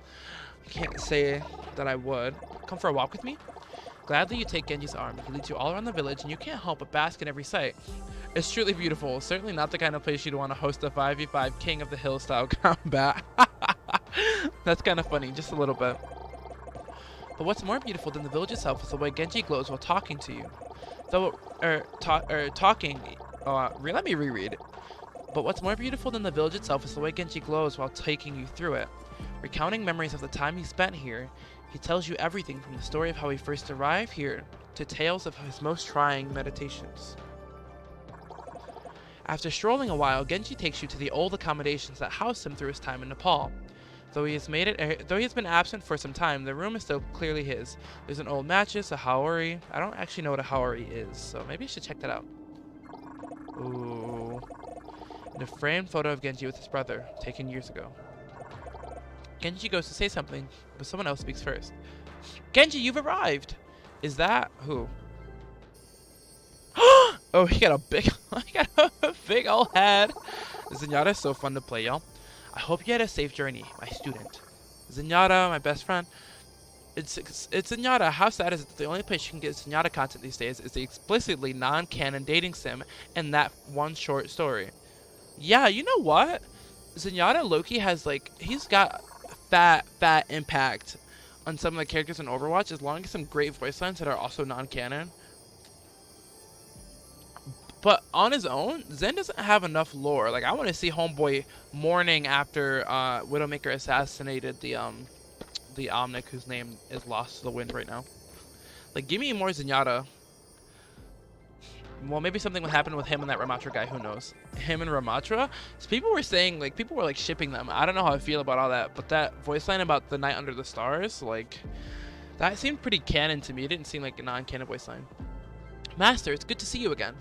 I can't say that I would. Come for a walk with me? Gladly you take Genji's arm. He leads you all around the village, and you can't help but bask in every sight. It's truly beautiful. Certainly not the kind of place you'd want to host a 5v5 King of the Hill style combat. That's kind of funny, just a little bit. But what's more beautiful than the village itself is the way Genji glows while talking to you. Let me reread. But what's more beautiful than the village itself is the way Genji glows while taking you through it. Recounting memories of the time he spent here, he tells you everything from the story of how he first arrived here to tales of his most trying meditations. After strolling a while, Genji takes you to the old accommodations that housed him through his time in Nepal. Though he has been absent for some time, the room is still clearly his. There's an old mattress, a haori. I don't actually know what a haori is, so maybe I should check that out. Ooh. And a framed photo of Genji with his brother, taken years ago. Genji goes to say something, but someone else speaks first. Genji, you've arrived! Is that who? Oh, he got a big old head. Zenyatta is so fun to play, y'all. I hope you had a safe journey, my student. Zenyatta, my best friend. It's Zenyatta. How sad is it that the only place you can get Zenyatta content these days is the explicitly non-canon dating sim and that one short story. Yeah, you know what? Zenyatta Loki has he's got fat impact on some of the characters in Overwatch as long as some great voice lines that are also non-canon. But on his own, Zen doesn't have enough lore. Like, I want to see Homeboy mourning after Widowmaker assassinated the Omnic, whose name is lost to the wind right now. Like, give me more Zenyatta. Well, maybe something would happen with him and that Ramatra guy. Who knows? Him and Ramatra? So people were saying, people were, shipping them. I don't know how I feel about all that. But that voice line about the night under the stars, That seemed pretty canon to me. It didn't seem like a non-canon voice line. Master, it's good to see you again.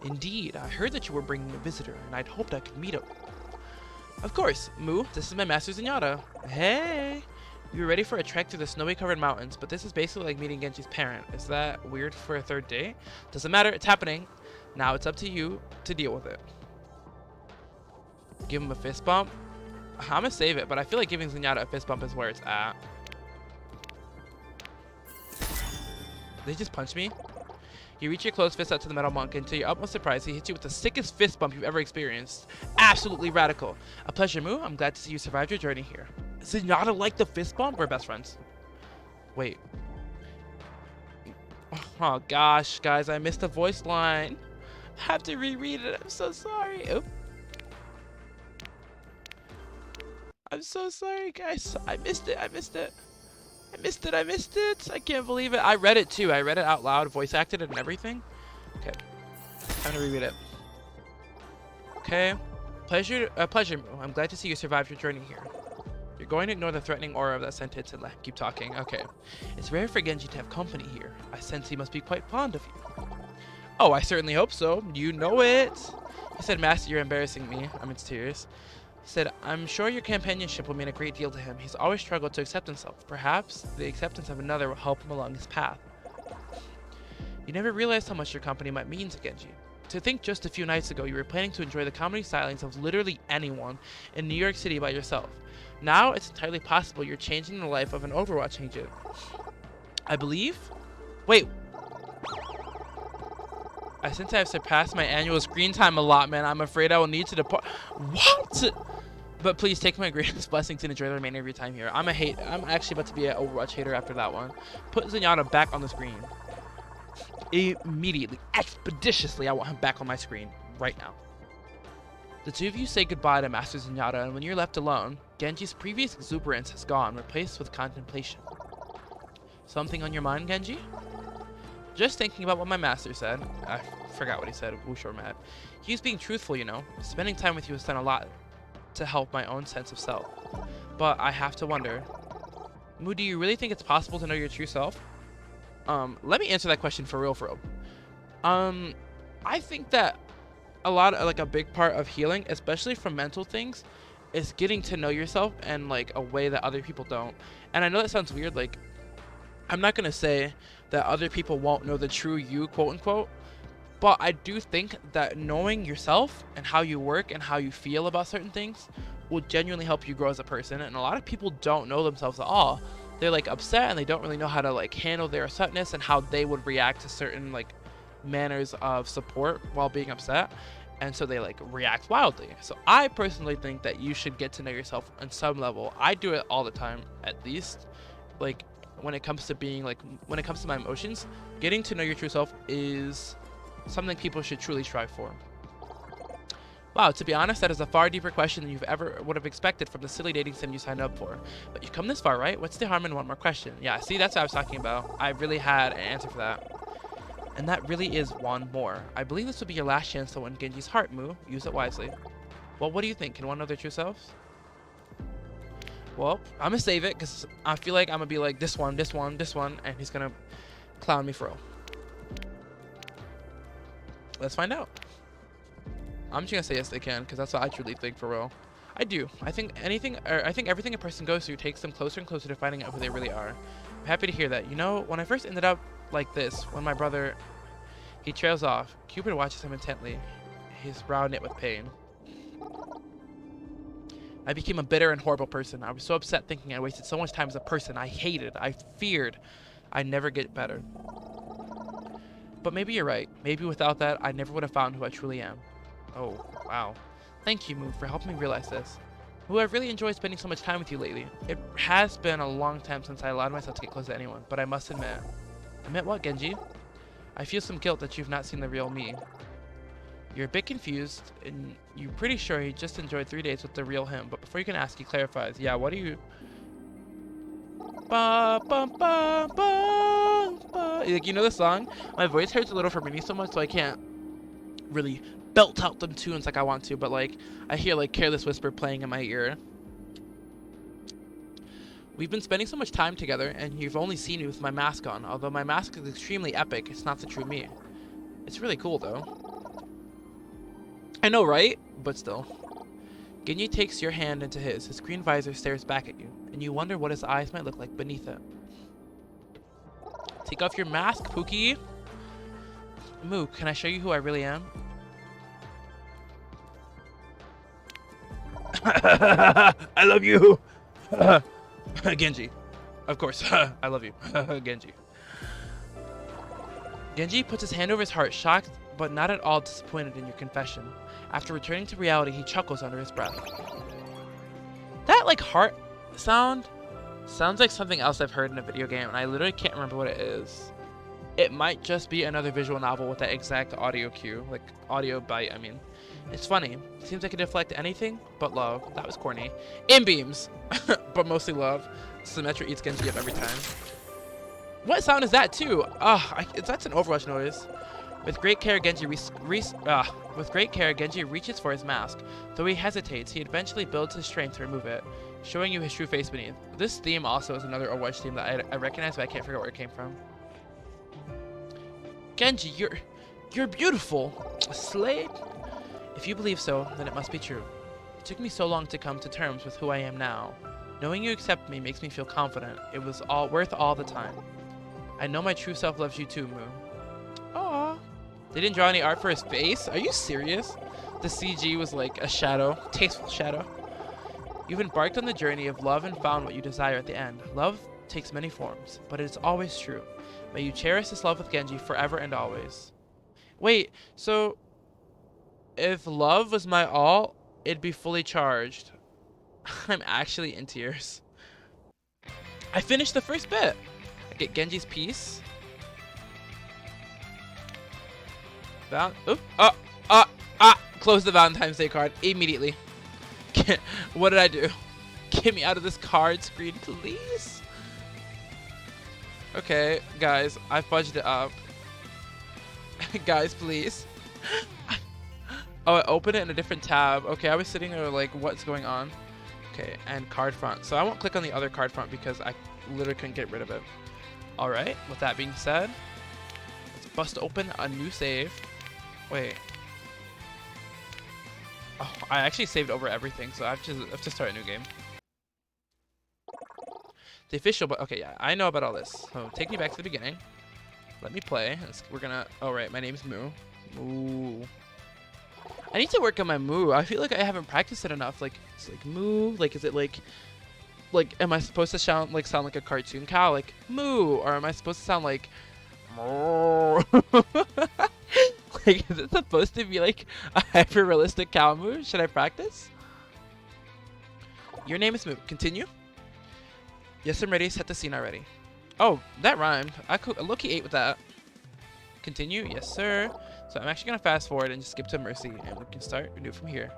Indeed, I heard that you were bringing a visitor, and I'd hoped I could meet him. Of course, Moo, this is my Master Zenyatta. Hey! We were ready for a trek through the snowy covered mountains, but this is basically like meeting Genji's parent. Is that weird for a third day? Doesn't matter, it's happening. Now it's up to you to deal with it. Give him a fist bump. I'm gonna save it, but I feel like giving Zenyatta a fist bump is where it's at. They just punched me. You reach your closed fist out to the metal monk, and to your utmost surprise, he hits you with the sickest fist bump you've ever experienced. Absolutely radical. A pleasure, Moo. I'm glad to see you survived your journey here. Zenyatta like the fist bump? We're best friends. Wait. Oh gosh, guys, I missed the voice line. I have to reread it. I'm so sorry. Oop. I'm so sorry, guys. I missed it. I missed it. I missed it. I missed it. I can't believe it. I read it too. I read it out loud, voice acted it and everything. Okay. Time to reread it. Okay. Pleasure, Moo. I'm glad to see you survived your journey here. You're going to ignore the threatening aura of that sentence and keep talking. Okay. It's rare for Genji to have company here. I sense he must be quite fond of you. Oh, I certainly hope so. You know it. He said, Master, you're embarrassing me. I'm in tears. He said, I'm sure your companionship will mean a great deal to him. He's always struggled to accept himself. Perhaps the acceptance of another will help him along his path. You never realized how much your company might mean to Genji. To think just a few nights ago you were planning to enjoy the comedy silence of literally anyone in New York City by yourself. Now it's entirely possible you're changing the life of an Overwatch agent. I believe? Wait. Since I've surpassed my annual screen time allotment, I'm afraid I will need to depart. What? But please take my greatest blessings and enjoy the remainder of your time here. I'm actually about to be an Overwatch hater after that one. Put Zenyatta back on the screen. Immediately, expeditiously, I want him back on my screen right now. The two of you say goodbye to Master Zenyatta, and when you're left alone, Genji's previous exuberance has gone, replaced with contemplation. Something on your mind, Genji? Just thinking about what my master said. I forgot what he said. Wushu mad. He was being truthful, you know. Spending time with you has done a lot to help my own sense of self. But I have to wonder, Moo, do you really think it's possible to know your true self? Let me answer that question for real. I think that a big part of healing, especially from mental things, is getting to know yourself in like a way that other people don't. And I know that sounds weird, like I'm not gonna say that other people won't know the true you, quote unquote, but I do think that knowing yourself and how you work and how you feel about certain things will genuinely help you grow as a person. And a lot of people don't know themselves at all. They're like upset and they don't really know how to like handle their upsetness and how they would react to certain like manners of support while being upset, and so they like react wildly. So I personally think that you should get to know yourself on some level. I do it all the time, at least. Like when it comes to being like, when it comes to my emotions, getting to know your true self is something people should truly strive for. Wow, to be honest, that is a far deeper question than you've ever would have expected from the silly dating sim you signed up for. But you've come this far, right? What's the harm in one more question? Yeah, see, that's what I was talking about. I really had an answer for that. And that really is one more. I believe this will be your last chance to win Genji's heart, Moo. Use it wisely. Well, what do you think? Can one know their true selves? Well, I'm gonna save it because I feel like I'm gonna be like this one, and he's gonna clown me for real. Let's find out. I'm just gonna say yes, they can, because that's what I truly think for real. I do. I think everything a person goes through takes them closer and closer to finding out who they really are. I'm happy to hear that. You know, when I first ended up like this, when my brother, he trails off, Cupid watches him intently, his brow knit with pain. I became a bitter and horrible person. I was so upset thinking I wasted so much time as a person. I hated, I feared I'd never get better. But maybe you're right. Maybe without that, I never would have found who I truly am. Oh, wow. Thank you, Moo, for helping me realize this. Moo, I've really enjoyed spending so much time with you lately. It has been a long time since I allowed myself to get close to anyone, but I must admit. Admit what, Genji? I feel some guilt that you've not seen the real me. You're a bit confused, and you're pretty sure he just enjoyed 3 days with the real him, but before you can ask, he clarifies. Yeah, what do you... Ba, ba, ba, ba, ba. Like, you know the song? My voice hurts a little from reading so much, so I can't really belt out them tunes like I want to, but like I hear like Careless Whisper playing in my ear. We've been spending so much time together, and you've only seen me with my mask on. Although my mask is extremely epic, it's not the true me. It's really cool, though. I know, right? But still. Genji takes your hand into his green visor stares back at you, and you wonder what his eyes might look like beneath it. Take off your mask, Pookie. Moo, can I show you who I really am? I love you! Genji. Of course, I love you. Genji. Genji puts his hand over his heart, shocked but not at all disappointed in your confession. After returning to reality, he chuckles under his breath. That, like, heart sound sounds like something else I've heard in a video game, and I literally can't remember what it is. It might just be another visual novel with that exact audio cue, like, audio bite, I mean. It's funny. Seems like it deflect anything but love. That was corny. In beams, but mostly love. Symmetra eats Genji up every time. What sound is that, too? That's an Overwatch noise. With great care, Genji reaches for his mask. Though he hesitates, he eventually builds his strength to remove it, showing you his true face beneath. This theme also is another Overwatch theme that I recognize, but I can't figure out where it came from. Genji, you're beautiful. Slade? If you believe so, then it must be true. It took me so long to come to terms with who I am now. Knowing you accept me makes me feel confident. It was all worth all the time. I know my true self loves you too, Moo. Aww. They didn't draw any art for his face? Are you serious? The CG was like a shadow. Tasteful shadow. You've embarked on the journey of love and found what you desire at the end. Love takes many forms, but it is always true. May you cherish this love with Genji forever and always. Wait, so if love was my all, it'd be fully charged. I'm actually in tears. I finished the first bit. I get Genji's piece. Close the Valentine's Day card immediately. What did I do? Get me out of this card screen, please. Okay, guys, I fudged it up. Guys, please. Oh, I opened it in a different tab. Okay, I was sitting there like, what's going on? Okay, and card front. So I won't click on the other card front because I literally couldn't get rid of it. Alright, with that being said, let's bust open a new save. Wait. Oh, I actually saved over everything, so I have to start a new game. The official, but okay, yeah, I know about all this. So take me back to the beginning. Let me play. We're gonna. Oh right, my name's Moo. Moo. I need to work on my Moo. I feel like I haven't practiced it enough. Like it's like Moo. Like is it like am I supposed to sound like a cartoon cow? Like Moo, or am I supposed to sound like? Like, is it supposed to be like a hyper-realistic cow moo? Should I practice? Your name is Moo. Continue. Yes, I'm ready. Set the scene already. Oh, that rhymed. I low-key ate with that. Continue. Yes, sir. So I'm actually gonna fast forward and just skip to Mercy, and we can start and do it from here.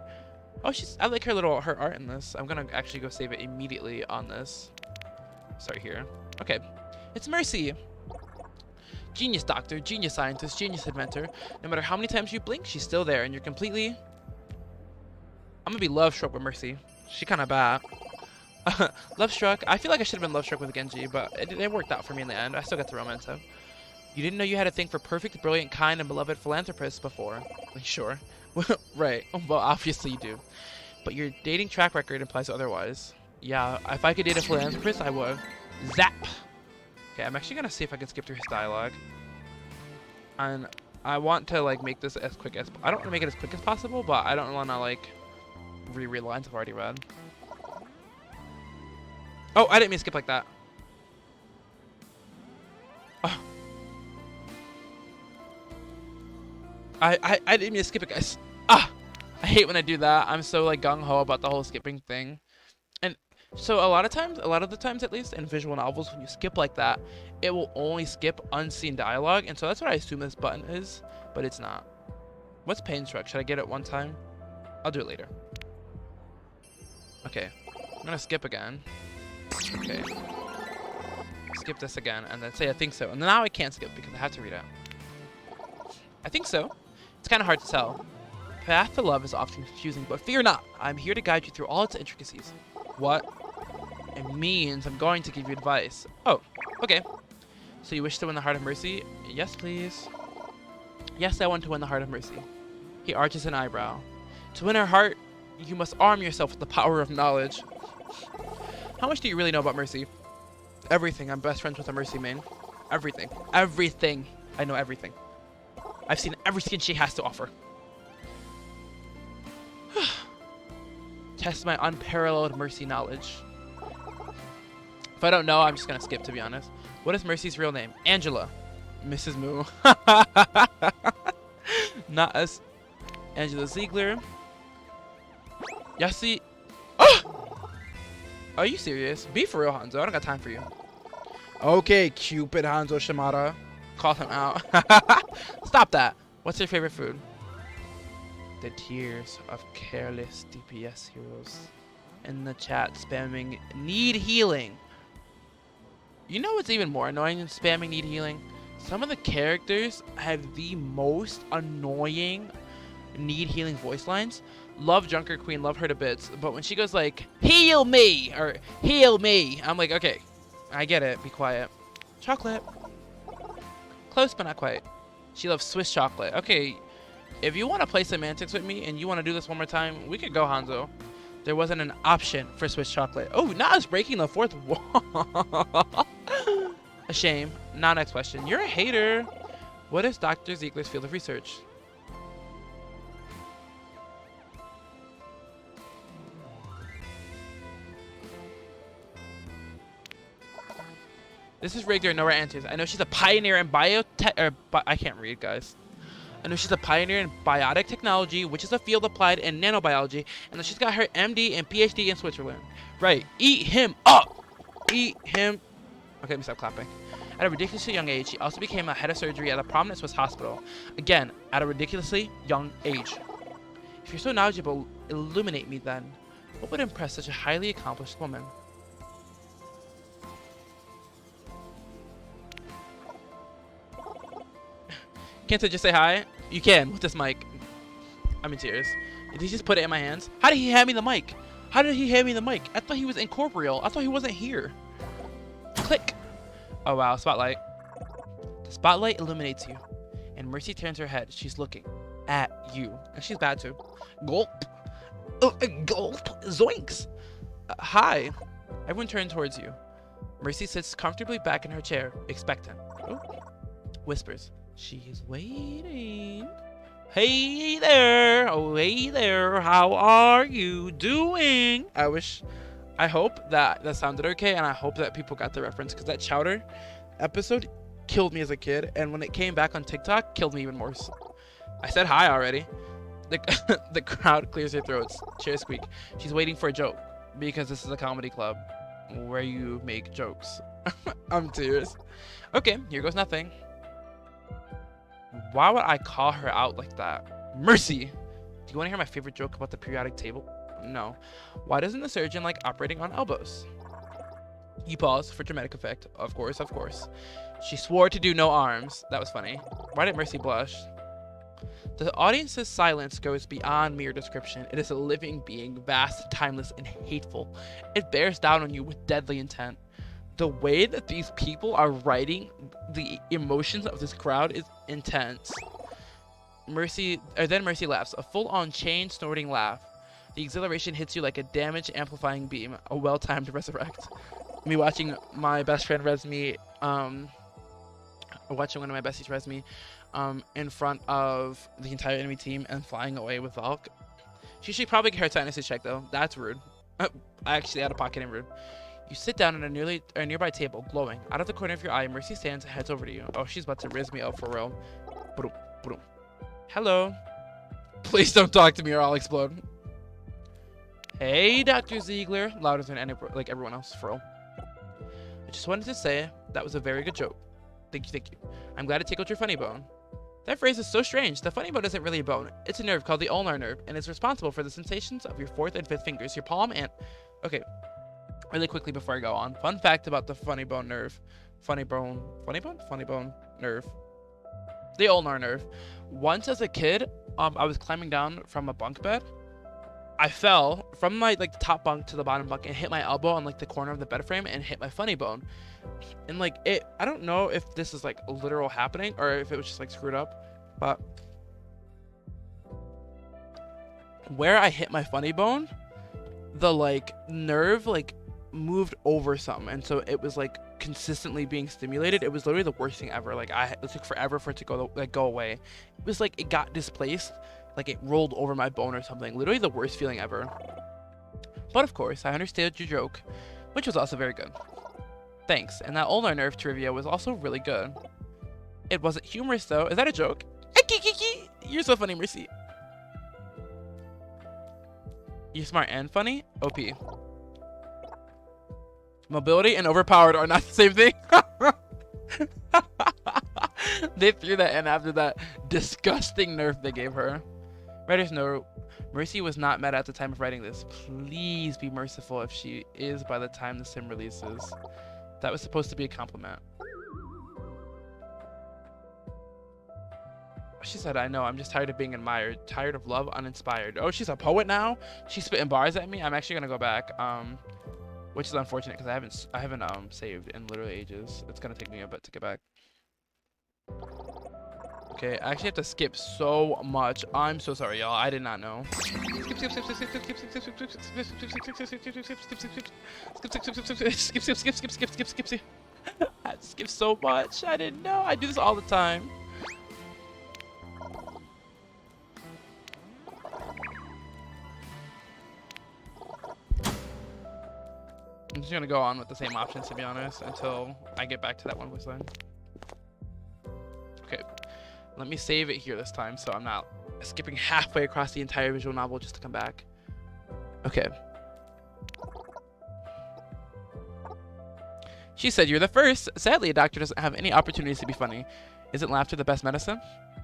Oh, I like her art in this. I'm gonna actually go save it immediately on this. Start here. Okay. It's Mercy. Genius doctor, genius scientist, genius inventor. No matter how many times you blink, she's still there, and you're completely... I'm gonna be love struck with Mercy. She kinda bad. Love struck. I feel like I should have been love struck with Genji, but it worked out for me in the end. I still got the romance up. You didn't know you had a thing for perfect, brilliant, kind, and beloved philanthropists before. Like, sure. Right. Well, obviously you do. But your dating track record implies otherwise. Yeah, if I could date a philanthropist, I would. Zap! Okay, I'm actually gonna see if I can skip through his dialogue. And I want to, like, make this as quick as... I don't want to make it as quick as possible, but I don't want to, like, reread lines I've already read. Oh, I didn't mean to skip like that. Oh. I didn't mean to skip it, guys. Ah! I hate when I do that. I'm so, like, gung-ho about the whole skipping thing. And so a lot of the times at least, in visual novels, when you skip like that, it will only skip unseen dialogue. And so that's what I assume this button is, but it's not. What's pain struck? Should I get it one time? I'll do it later. Okay. I'm gonna skip again. Okay. Skip this again, and then say I think so. And now I can't skip because I have to read it. I think so. It's kind of hard to tell. Path to love is often confusing, but fear not. I'm here to guide you through all its intricacies. What? It means I'm going to give you advice. Oh, okay. So you wish to win the heart of Mercy? Yes, please. Yes, I want to win the heart of Mercy. He arches an eyebrow. To win her heart, you must arm yourself with the power of knowledge. How much do you really know about Mercy? Everything. I'm best friends with a Mercy main. Everything. Everything. I know everything. I've seen every skin she has to offer. Test my unparalleled Mercy knowledge. If I don't know, I'm just gonna skip, to be honest. What is Mercy's real name? Angela. Mrs. Moo. Not as Angela Ziegler. Yasi. Oh! Are you serious? Be for real, Hanzo. I don't got time for you. Okay, Cupid Hanzo Shimada. Call him out. Stop that. What's your favorite food? The tears of careless DPS heroes in the chat spamming need healing. You know what's even more annoying than spamming need healing? Some of the characters have the most annoying need healing voice lines. Love Junker Queen, love her to bits, but when she goes like, heal me, or heal me, I'm like, okay, I get it, be quiet. Chocolate. Close, but not quite. She loves Swiss chocolate. Okay, if you want to play semantics with me and you want to do this one more time, we could go, Hanzo. There wasn't an option for Swiss chocolate. Oh, now it's breaking the fourth wall. A shame. Now, next question. You're a hater. What is Dr. Ziegler's field of research? This is rigged. There are no right answers. I know she's a pioneer in biotech. I can't read, guys. I know she's a pioneer in biotic technology, which is a field applied in nanobiology, and that she's got her MD and PhD in Switzerland. Right. Eat him up. Eat him. Okay, let me stop clapping. At a ridiculously young age, she also became a head of surgery at a prominent Swiss hospital. Again, at a ridiculously young age. If you're so knowledgeable, illuminate me then. What would impress such a highly accomplished woman? Can't I just say hi? You can with this mic. I'm in tears. Did he just put it in my hands? How did he hand me the mic? How did he hand me the mic? I thought he was incorporeal. I thought he wasn't here. Click. Oh wow, spotlight. The spotlight illuminates you. And Mercy turns her head. She's looking at you. And she's bad too. Gulp. Gulp. Zoinks. Hi. Everyone turns towards you. Mercy sits comfortably back in her chair, expectant. Oh. Whispers. She's waiting. Hey there. Oh, hey there. How are you doing? I hope that sounded okay, and I hope that people got the reference, because that Chowder episode killed me as a kid, and when it came back on TikTok, killed me even more. I said hi already. The crowd clears their throats. Chairs squeak. She's waiting for a joke, because this is a comedy club where you make jokes. I'm tears. Okay, here goes nothing. Why would I call her out like that? Mercy! Do you want to hear my favorite joke about the periodic table? No. Why doesn't the surgeon like operating on elbows? You pause for dramatic effect. Of course, of course. She swore to do no arms. That was funny. Why did Mercy blush? The audience's silence goes beyond mere description. It is a living being, vast, timeless, and hateful. It bears down on you with deadly intent. The way that these people are writing the emotions of this crowd is intense. Then Mercy laughs, a full-on chain snorting laugh. The exhilaration hits you like a damage amplifying beam, a well-timed resurrect. Me watching my best friend watching one of my besties res me, in front of the entire enemy team and flying away with Valk. She should probably get her tetanus check though. That's rude. Actually, out of pocket and rude. You sit down at a nearby table, glowing. Out of the corner of your eye, Mercy stands and heads over to you. Oh, she's about to riz me up for real. Boom, boom. Hello. Please don't talk to me or I'll explode. Hey, Dr. Ziegler. Louder than everyone else, for real. I just wanted to say that was a very good joke. Thank you, thank you. I'm glad it tickled your funny bone. That phrase is so strange. The funny bone isn't really a bone. It's a nerve called the ulnar nerve, and it's responsible for the sensations of your fourth and fifth fingers, your palm, and... Okay. Really quickly before I go on. Fun fact about the funny bone nerve. Funny bone nerve. The ulnar nerve. Once as a kid, I was climbing down from a bunk bed. I fell from my like the top bunk to the bottom bunk and hit my elbow on like the corner of the bed frame and hit my funny bone. And like I don't know if this is like literal happening or if it was just like screwed up, but where I hit my funny bone, the like nerve like moved over something, and so it was like consistently being stimulated. It was literally the worst thing ever. Like it took forever for it to go away. It was like it got displaced, like it rolled over my bone or something. Literally the worst feeling ever. But of course, I understood your joke, which was also very good. Thanks. And that ulnar nerve trivia was also really good. It wasn't humorous though. Is that a joke? You're so funny, Mercy. You're smart and funny? OP. Mobility and overpowered are not the same thing. They threw that in after that disgusting nerf they gave her. Writer's note. Mercy was not mad at the time of writing this. Please be merciful if she is by the time the sim releases. That was supposed to be a compliment. She said, I know, I'm just tired of being admired. Tired of love, uninspired. Oh, she's a poet now? She's spitting bars at me? I'm actually gonna go back. Which is unfortunate because I haven't saved in literally ages. It's gonna take me a bit to get back. Okay, I actually have to skip so much. I'm so sorry, y'all. I did not know. Skip. I skip so much. I didn't know. I do this all the time. I'm just gonna go on with the same options to be honest until I get back to that one whistling. Okay, let me save it here this time so I'm not skipping halfway across the entire visual novel just to come back. Okay. She said you're the first. Sadly, a doctor doesn't have any opportunities to be funny. Isn't laughter the best medicine?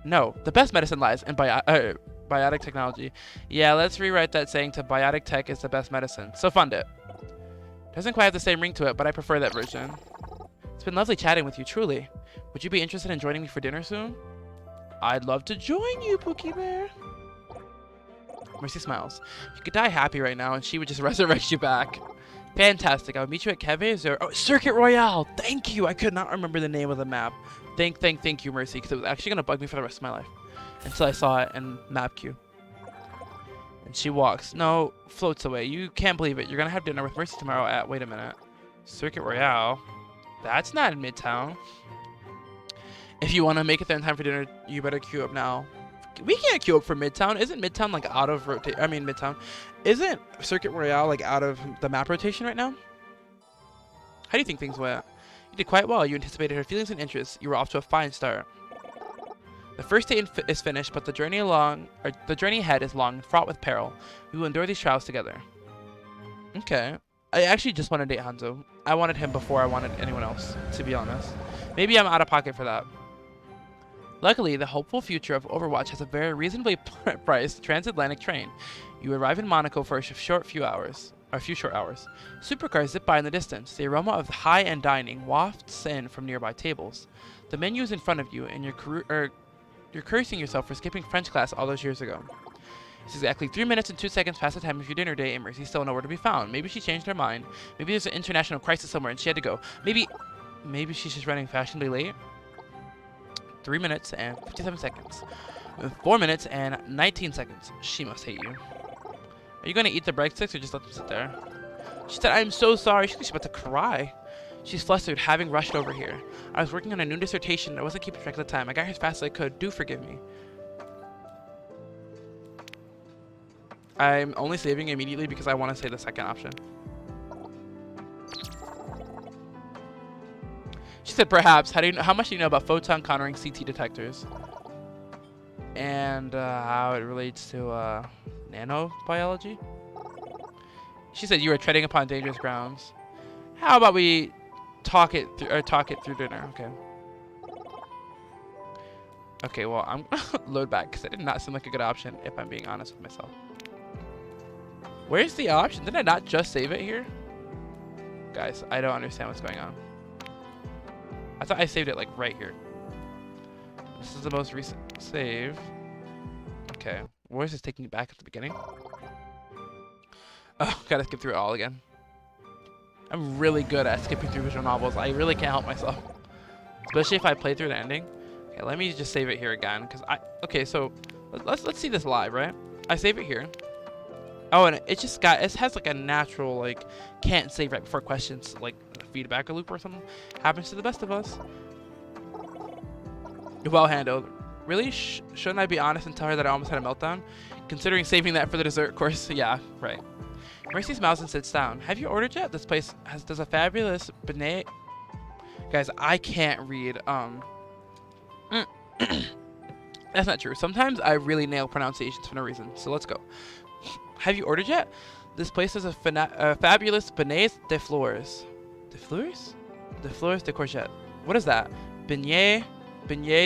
No, the best medicine lies in biotic technology. Yeah, let's rewrite that saying to biotic tech is the best medicine. So fund it. Doesn't quite have the same ring to it, but I prefer that version. It's been lovely chatting with you, truly. Would you be interested in joining me for dinner soon? I'd love to join you, Pookie Bear. Mercy smiles. You could die happy right now, and she would just resurrect you back. Fantastic. I would meet you at Keve's or Circuit Royale. Thank you. I could not remember the name of the map. Thank you, Mercy, because it was actually gonna bug me for the rest of my life until I saw it in map queue. And she walks. No, floats away. You can't believe it. You're gonna have dinner with Mercy tomorrow at. Wait a minute. Circuit Royale. That's not in Midtown. If you want to make it there in time for dinner, you better queue up now. We can't queue up for Midtown. Isn't Midtown like out of rotation? I mean Midtown. Isn't Circuit Royale like out of the map rotation right now? How do you think things went? You did quite well. You anticipated her feelings and interests. You were off to a fine start. The first day is finished, but the journey ahead is long and fraught with peril. We will endure these trials together. Okay. I actually just want to date Hanzo. I wanted him before I wanted anyone else, to be honest. Maybe I'm out of pocket for that. Luckily, the hopeful future of Overwatch has a very reasonably priced transatlantic train. You arrive in Monaco for a short few hours. Supercars zip by in the distance. The aroma of high-end dining wafts in from nearby tables. The menu is in front of you, and you're cursing yourself for skipping French class all those years ago. It's exactly 3 minutes and 2 seconds past the time of your dinner date, and Mercy's still nowhere to be found. Maybe she changed her mind. Maybe there's an international crisis somewhere and she had to go. Maybe she's just running fashionably late. 3 minutes and 57 seconds. 4 minutes and 19 seconds. She must hate you. Are you going to eat the breadsticks or just let them sit there? She said, I'm so sorry. She's about to cry. She's flustered, having rushed over here. I was working on a new dissertation and I wasn't keeping track of the time. I got here as fast as I could. Do forgive me. I'm only saving immediately because I want to say the second option. She said, perhaps. How much do you know about photon countering CT detectors? And how it relates to nanobiology? She said you were treading upon dangerous grounds. How about we talk it through dinner? Okay. Okay, well, I'm gonna load back because it did not seem like a good option if I'm being honest with myself. Where's the option? Did I not just save it here? Guys, I don't understand what's going on. I thought I saved it like right here. This is the most recent save. Okay. Where is this taking me back at the beginning? Oh, gotta skip through it all again. I'm really good at skipping through visual novels. I really can't help myself. Especially if I play through the ending. Okay, let me just save it here again. Okay, so let's see this live, right? I save it here. Oh, and it has like a natural, like, can't save right before questions, like a feedback loop or something. Happens to the best of us. Well handled. Really? Shouldn't I be honest and tell her that I almost had a meltdown? Considering saving that for the dessert course. Yeah, right. Mercy smiles and sits down. Have you ordered yet? This place does a fabulous beignet. Guys, I can't read. That's not true. Sometimes I really nail pronunciations for no reason. So let's go. Have you ordered yet? This place is a fabulous beignet de fleurs. De fleurs? De fleurs de courgette. What is that? Beignet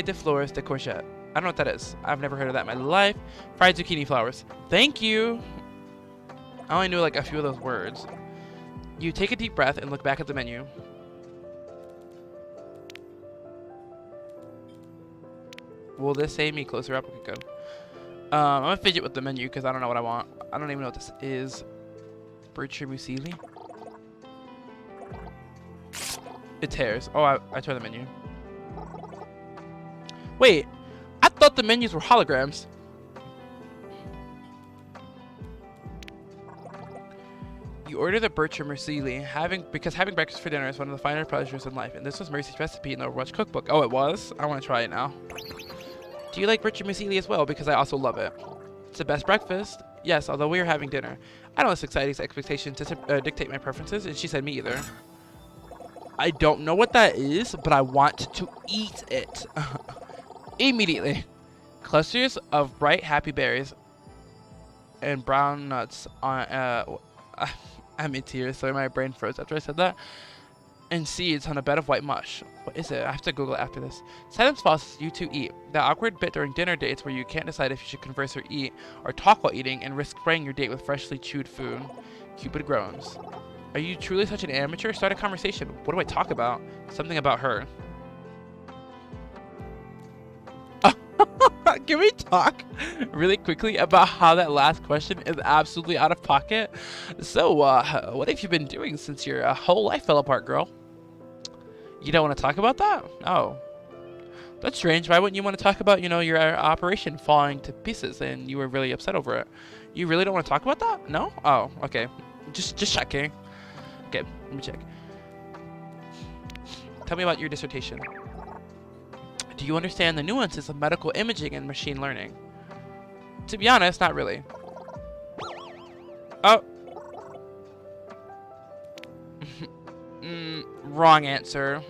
de fleurs de courgette. I don't know what that is. I've never heard of that in my life. Fried zucchini flowers. Thank you. I only knew like a few of those words. You take a deep breath and look back at the menu. Will this save me closer up? Okay, good. I'm gonna fidget with the menu because I don't know what I want. I don't even know what this is. Bircher muesli. It tears. Oh, I tore the menu. Wait, I thought the menus were holograms. You order the Bircher muesli, because having breakfast for dinner is one of the finer pleasures in life, and this was Mercy's recipe in the Overwatch cookbook. Oh, it was? I want to try it now. Do you like Bircher muesli as well? Because I also love it. It's the best breakfast. Yes, although we are having dinner. I don't let society's expectations dictate my preferences, and she said me either. I don't know what that is, but I want to eat it. Immediately. Clusters of bright, happy berries and brown nuts on... I'm in tears, so my brain froze after I said that. And seeds on a bed of white mush. What is it? I have to Google it after this. Silence forces you to eat. The awkward bit during dinner dates where you can't decide if you should converse or eat, or talk while eating, and risk spraying your date with freshly chewed food. Cupid groans. Are you truly such an amateur? Start a conversation. What do I talk about? Something about her. Can we talk really quickly about how that last question is absolutely out of pocket? So, what have you been doing since your whole life fell apart, girl? You don't want to talk about that? Oh. That's strange. Why wouldn't you want to talk about, your operation falling to pieces and you were really upset over it? You really don't want to talk about that? No? Oh, okay. Just checking. Okay, let me check. Tell me about your dissertation. Do you understand the nuances of medical imaging and machine learning? To be honest, not really. Oh. Wrong answer.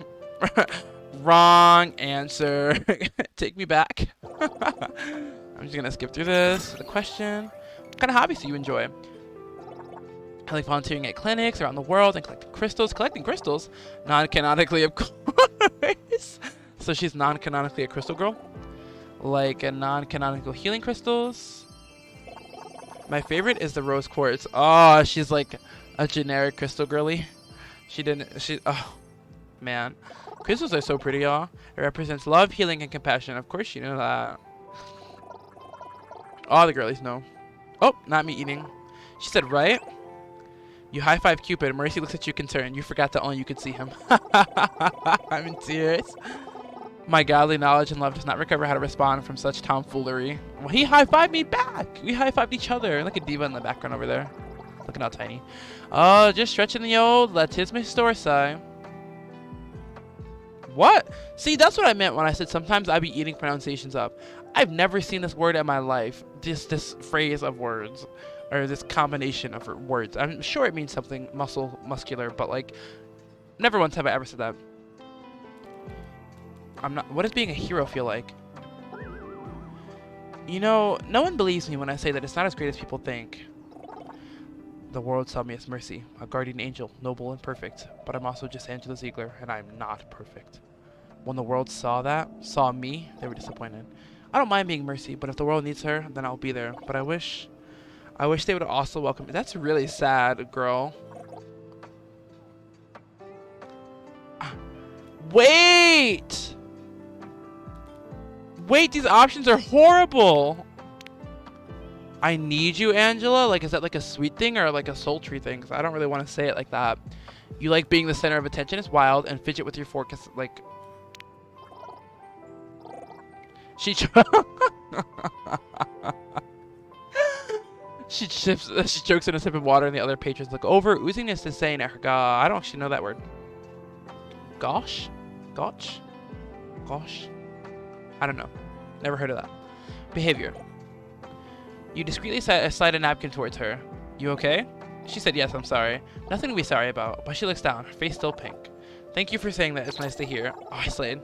Wrong answer. Take me back. I'm just gonna skip through this. The question. What kind of hobbies do you enjoy? I like volunteering at clinics around the world and collecting crystals. Collecting crystals? Non-canonically, of course. So she's non-canonically a crystal girl? Like a non-canonical healing crystals? My favorite is the rose quartz. Oh, she's like a generic crystal girly. Oh, man. Crystals are so pretty, y'all. It represents love, healing, and compassion. Of course you know that. All the girlies know. Oh, not me eating. She said, right? You high-five Cupid. Mercy looks at you concerned. You forgot that only you could see him. I'm in tears. My godly knowledge and love does not recover how to respond from such tomfoolery. Well, he high-fived me back. We high-fived each other. Look at Diva in the background over there. Looking all tiny. Oh, just stretching the old latissimus dorsi. What? See, that's what I meant when I said sometimes I be eating pronunciations up. I've never seen this word in my life. This phrase of words. Or this combination of words. I'm sure it means something muscular, but like, never once have I ever said that. What does being a hero feel like? No one believes me when I say that it's not as great as people think. The world saw me as Mercy, a guardian angel, noble and perfect, but I'm also just Angela Ziegler, and I'm not perfect. When the world saw me, they were disappointed. I don't mind being Mercy, but if the world needs her, then I'll be there. But I wish they would also welcome me. That's really sad, girl. Wait! Wait, these options are horrible. I need you, Angela? Like, is that like a sweet thing or like a sultry thing? Because I don't really want to say it like that. You like being the center of attention. It's wild. And fidget with your fork is like... She... she chokes in a sip of water and the other patrons look over. Ooziness is saying, I don't actually know that word. Gosh? Gotch? Gosh? I don't know. Never heard of that. Behavior. You discreetly slide a napkin towards her. You okay? She said yes, I'm sorry. Nothing to be sorry about, but she looks down, her face still pink. Thank you for saying that, it's nice to hear. Oh, I slayed.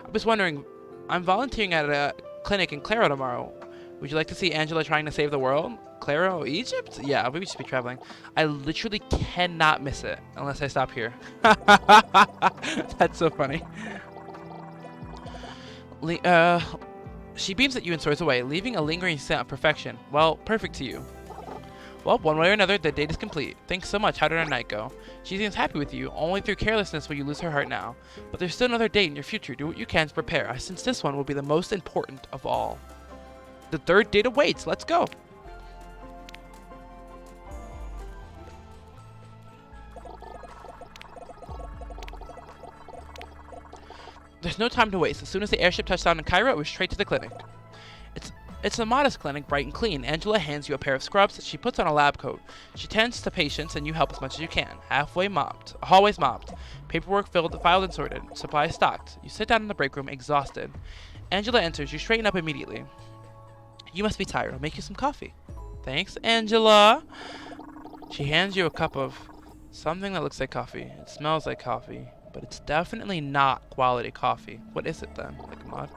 I was wondering, I'm volunteering at a clinic in Claro tomorrow. Would you like to see Angela trying to save the world? Claro, Egypt? Yeah, we should be traveling. I literally cannot miss it unless I stop here. That's so funny. She beams at you and soars away, leaving a lingering scent of perfection. Well, perfect to you. Well, one way or another, the date is complete. Thanks so much. How did our night go? She seems happy with you. Only through carelessness will you lose her heart now. But there's still another date in your future. Do what you can to prepare, since this one will be the most important of all. The third date awaits. Let's go. There's no time to waste. As soon as the airship touched down in Cairo, it was straight to the clinic. It's a modest clinic, bright and clean. Angela hands you a pair of scrubs. She puts on a lab coat. She tends to patients, and you help as much as you can. Hallways mopped. Paperwork filed and sorted. Supplies stocked. You sit down in the break room, exhausted. Angela enters. You straighten up immediately. You must be tired. I'll make you some coffee. Thanks, Angela. She hands you a cup of something that looks like coffee. It smells like coffee, but it's definitely not quality coffee. What is it then? Like a mod?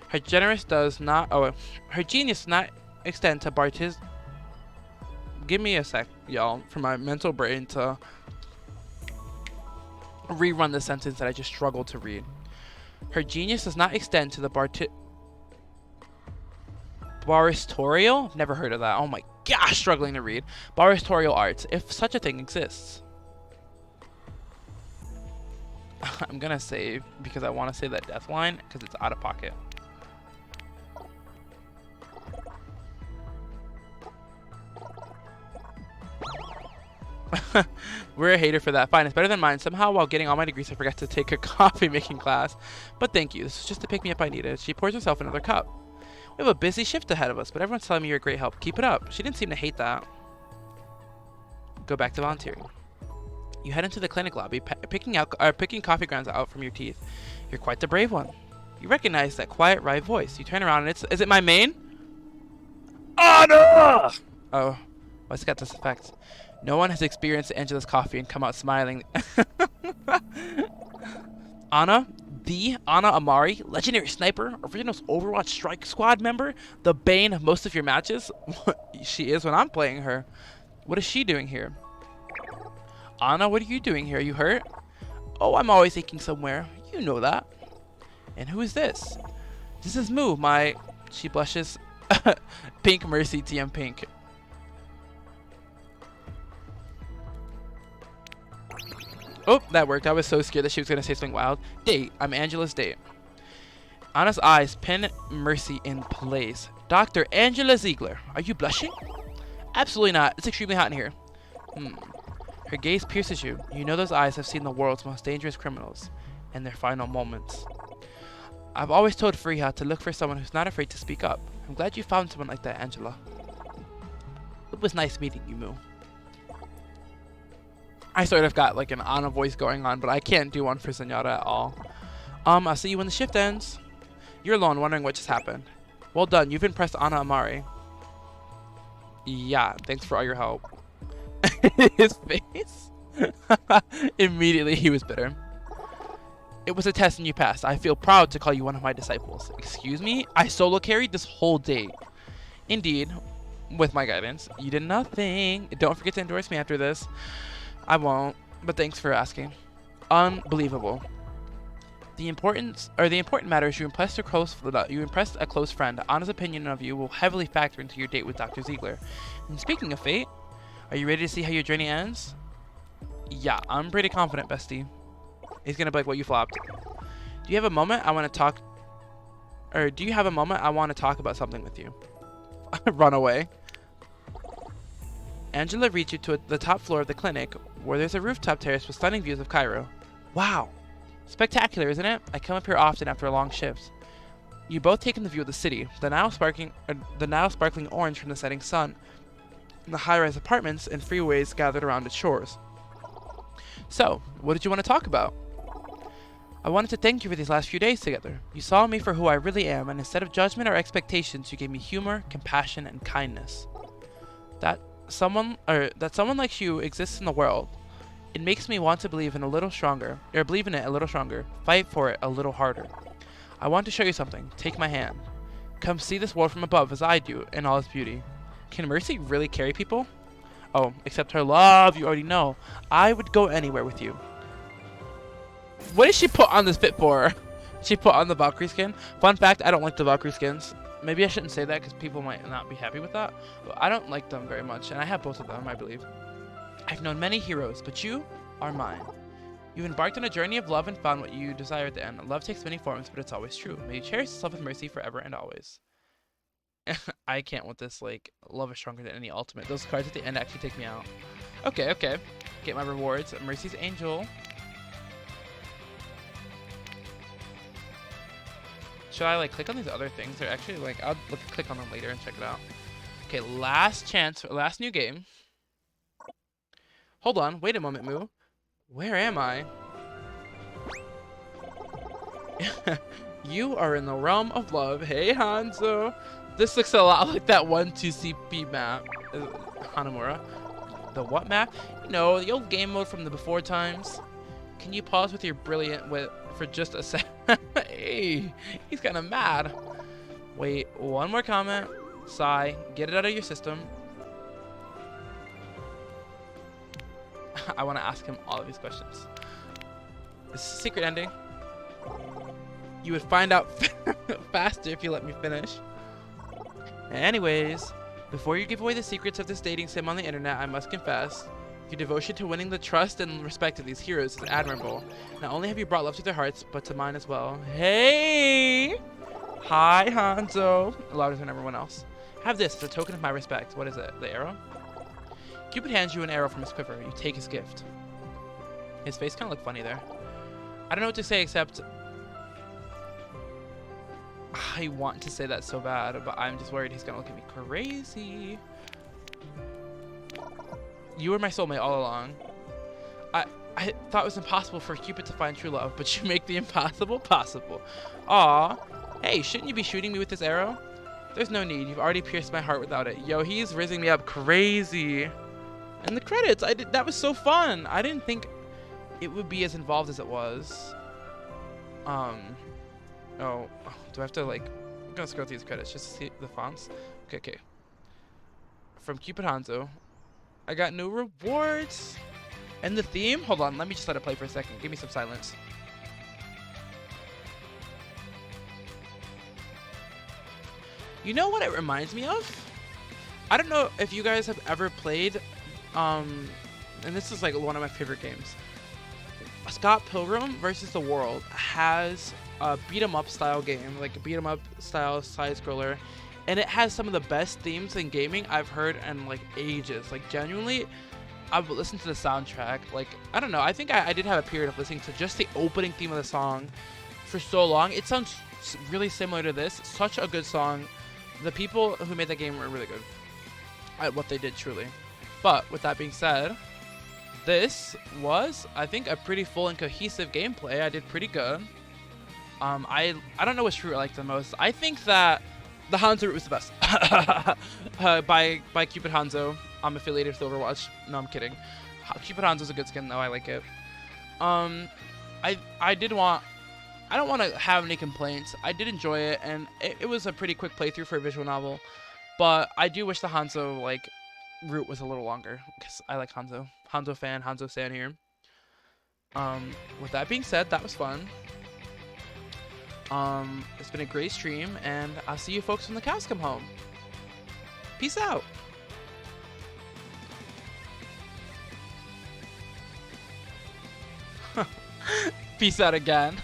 Her genius does not extend to Bartiz. Give me a sec, y'all, for my mental brain to rerun the sentence that I just struggled to read. Her genius does not extend to the Baristorial? Never heard of that. Oh my gosh, struggling to read. Baristorial arts, if such a thing exists. I'm gonna save because I want to say that death line because it's out of pocket. We're a hater for that. Fine, it's better than mine. Somehow, while getting all my degrees, I forgot to take a coffee making class. But thank you. This is just the pick me up I needed. She pours herself another cup. We have a busy shift ahead of us, but everyone's telling me you're a great help. Keep it up. She didn't seem to hate that. Go back to volunteering. You head into the clinic lobby, picking coffee grounds out from your teeth. You're quite the brave one. You recognize that quiet, wry voice. You turn around and is it my main? Anna! Oh, what's got this effect? No one has experienced Angela's coffee and come out smiling. Anna? The Anna Amari, legendary sniper, original Overwatch Strike Squad member, the bane of most of your matches? She is when I'm playing her. What is she doing here? Anna, what are you doing here? Are you hurt? Oh, I'm always aching somewhere. You know that. And who is this? This is Moo, my... She blushes. Pink Mercy, TM Pink. Oh, that worked. I was so scared that she was going to say something wild. Date. I'm Angela's date. Anna's eyes pin Mercy in place. Dr. Angela Ziegler. Are you blushing? Absolutely not. It's extremely hot in here. Her gaze pierces you. You know those eyes have seen the world's most dangerous criminals and their final moments. I've always told Freya to look for someone who's not afraid to speak up. I'm glad you found someone like that, Angela. It was nice meeting you, Moo. I sort of got like an Anna voice going on, but I can't do one for Zenyatta at all. I'll see you when the shift ends. You're alone wondering what just happened. Well done, you've impressed Anna Amari. Yeah, thanks for all your help. His face. Immediately he was bitter. It was a test and you passed. I feel proud to call you one of my disciples. Excuse me? I solo carried this whole date. Indeed, with my guidance. You did nothing. Don't forget to endorse me after this. I won't, but thanks for asking. Unbelievable. The important matter is you impressed a close friend. Anna's opinion of you will heavily factor into your date with Dr. Ziegler. And speaking of fate, are you ready to see how your journey ends? Yeah, I'm pretty confident, bestie. He's gonna be like, what, you flopped? Do you have a moment I want to talk about something with you? Run away. Angela leads you to the top floor of the clinic, where there's a rooftop terrace with stunning views of Cairo. Wow! Spectacular, isn't it? I come up here often after a long shift. You both take in the view of the city, the Nile sparkling orange from the setting sun, and the high-rise apartments and freeways gathered around its shores. So, what did you want to talk about? I wanted to thank you for these last few days together. You saw me for who I really am, and instead of judgment or expectations, you gave me humor, compassion, and kindness. That someone like you exists in the world. It makes me want to believe in it a little stronger, fight for it a little harder. I want to show you something. Take my hand. Come see this world from above as I do in all its beauty. Can Mercy really carry people? Oh, except her love, you already know. I would go anywhere with you. What did she put on this fit for? She put on the Valkyrie skin. Fun fact, I don't like the Valkyrie skins. Maybe I shouldn't say that because people might not be happy with that. But I don't like them very much, and I have both of them, I believe. I've known many heroes, but you are mine. You've embarked on a journey of love and found what you desire at the end. Love takes many forms, but it's always true. May you cherish yourself with Mercy forever and always. I can't with this, like, love is stronger than any ultimate. Those cards at the end actually take me out. Okay. Get my rewards. Mercy's Angel. Should I, like, click on these other things? They're actually, like, I'll click on them later and check it out. Okay, last chance, last new game. Hold on, wait a moment, Moo. Where am I? You are in the realm of love. Hey, Hanzo. This looks a lot like that 1-2-CP map. Hanamura. The what map? You know, the old game mode from the before times. Can you pause with your brilliant wit for just a sec? Hey, he's kind of mad. Wait, one more comment. Sigh. Get it out of your system. I want to ask him all of these questions. This is a secret ending. You would find out faster if you let me finish. Anyways, before you give away the secrets of this dating sim on the internet, I must confess, your devotion to winning the trust and respect of these heroes is admirable. Not only have you brought love to their hearts, but to mine as well. Hey! Hi, Hanzo. Louder than everyone else. Have this as a token of my respect. What is it? The arrow? Cupid hands you an arrow from his quiver. You take his gift. His face kind of looked funny there. I don't know what to say except... I want to say that so bad, but I'm just worried he's going to look at me crazy. You were my soulmate all along. I thought it was impossible for Cupid to find true love, but you make the impossible possible. Aw. Hey, shouldn't you be shooting me with this arrow? There's no need. You've already pierced my heart without it. Yo, he's rizzing me up crazy. And the credits, that was so fun. I didn't think it would be as involved as it was. Oh, do I have to, like, I'm gonna scroll through these credits just to see the fonts. Okay. From Cupid Hanzo, I got new rewards. And the theme, hold on, let me just let it play for a second. Give me some silence. You know what it reminds me of? I don't know if you guys have ever played, and this is like one of my favorite games. Scott Pilgrim versus the World has a beat 'em up style game, like a beat 'em up style side scroller, and it has some of the best themes in gaming I've heard in like ages. Like genuinely, I've listened to the soundtrack. Like I don't know, I think I did have a period of listening to just the opening theme of the song for so long. It sounds really similar to this. Such a good song. The people who made that game were really good at what they did, truly. But with that being said, this was, I think, a pretty full and cohesive gameplay. I did pretty good. I don't know which route I liked the most. I think that the Hanzo route was the best. by Cupid Hanzo. I'm affiliated with Overwatch. No, I'm kidding. Cupid Hanzo's a good skin though. I like it. I don't want to have any complaints. I did enjoy it, and it was a pretty quick playthrough for a visual novel. But I do wish the Hanzo route was a little longer, because I like Hanzo. Hanzo fan, Hanzo stan here. With that being said, that was fun. It's been a great stream, and I'll see you folks when the cows come home. Peace out. Peace out again.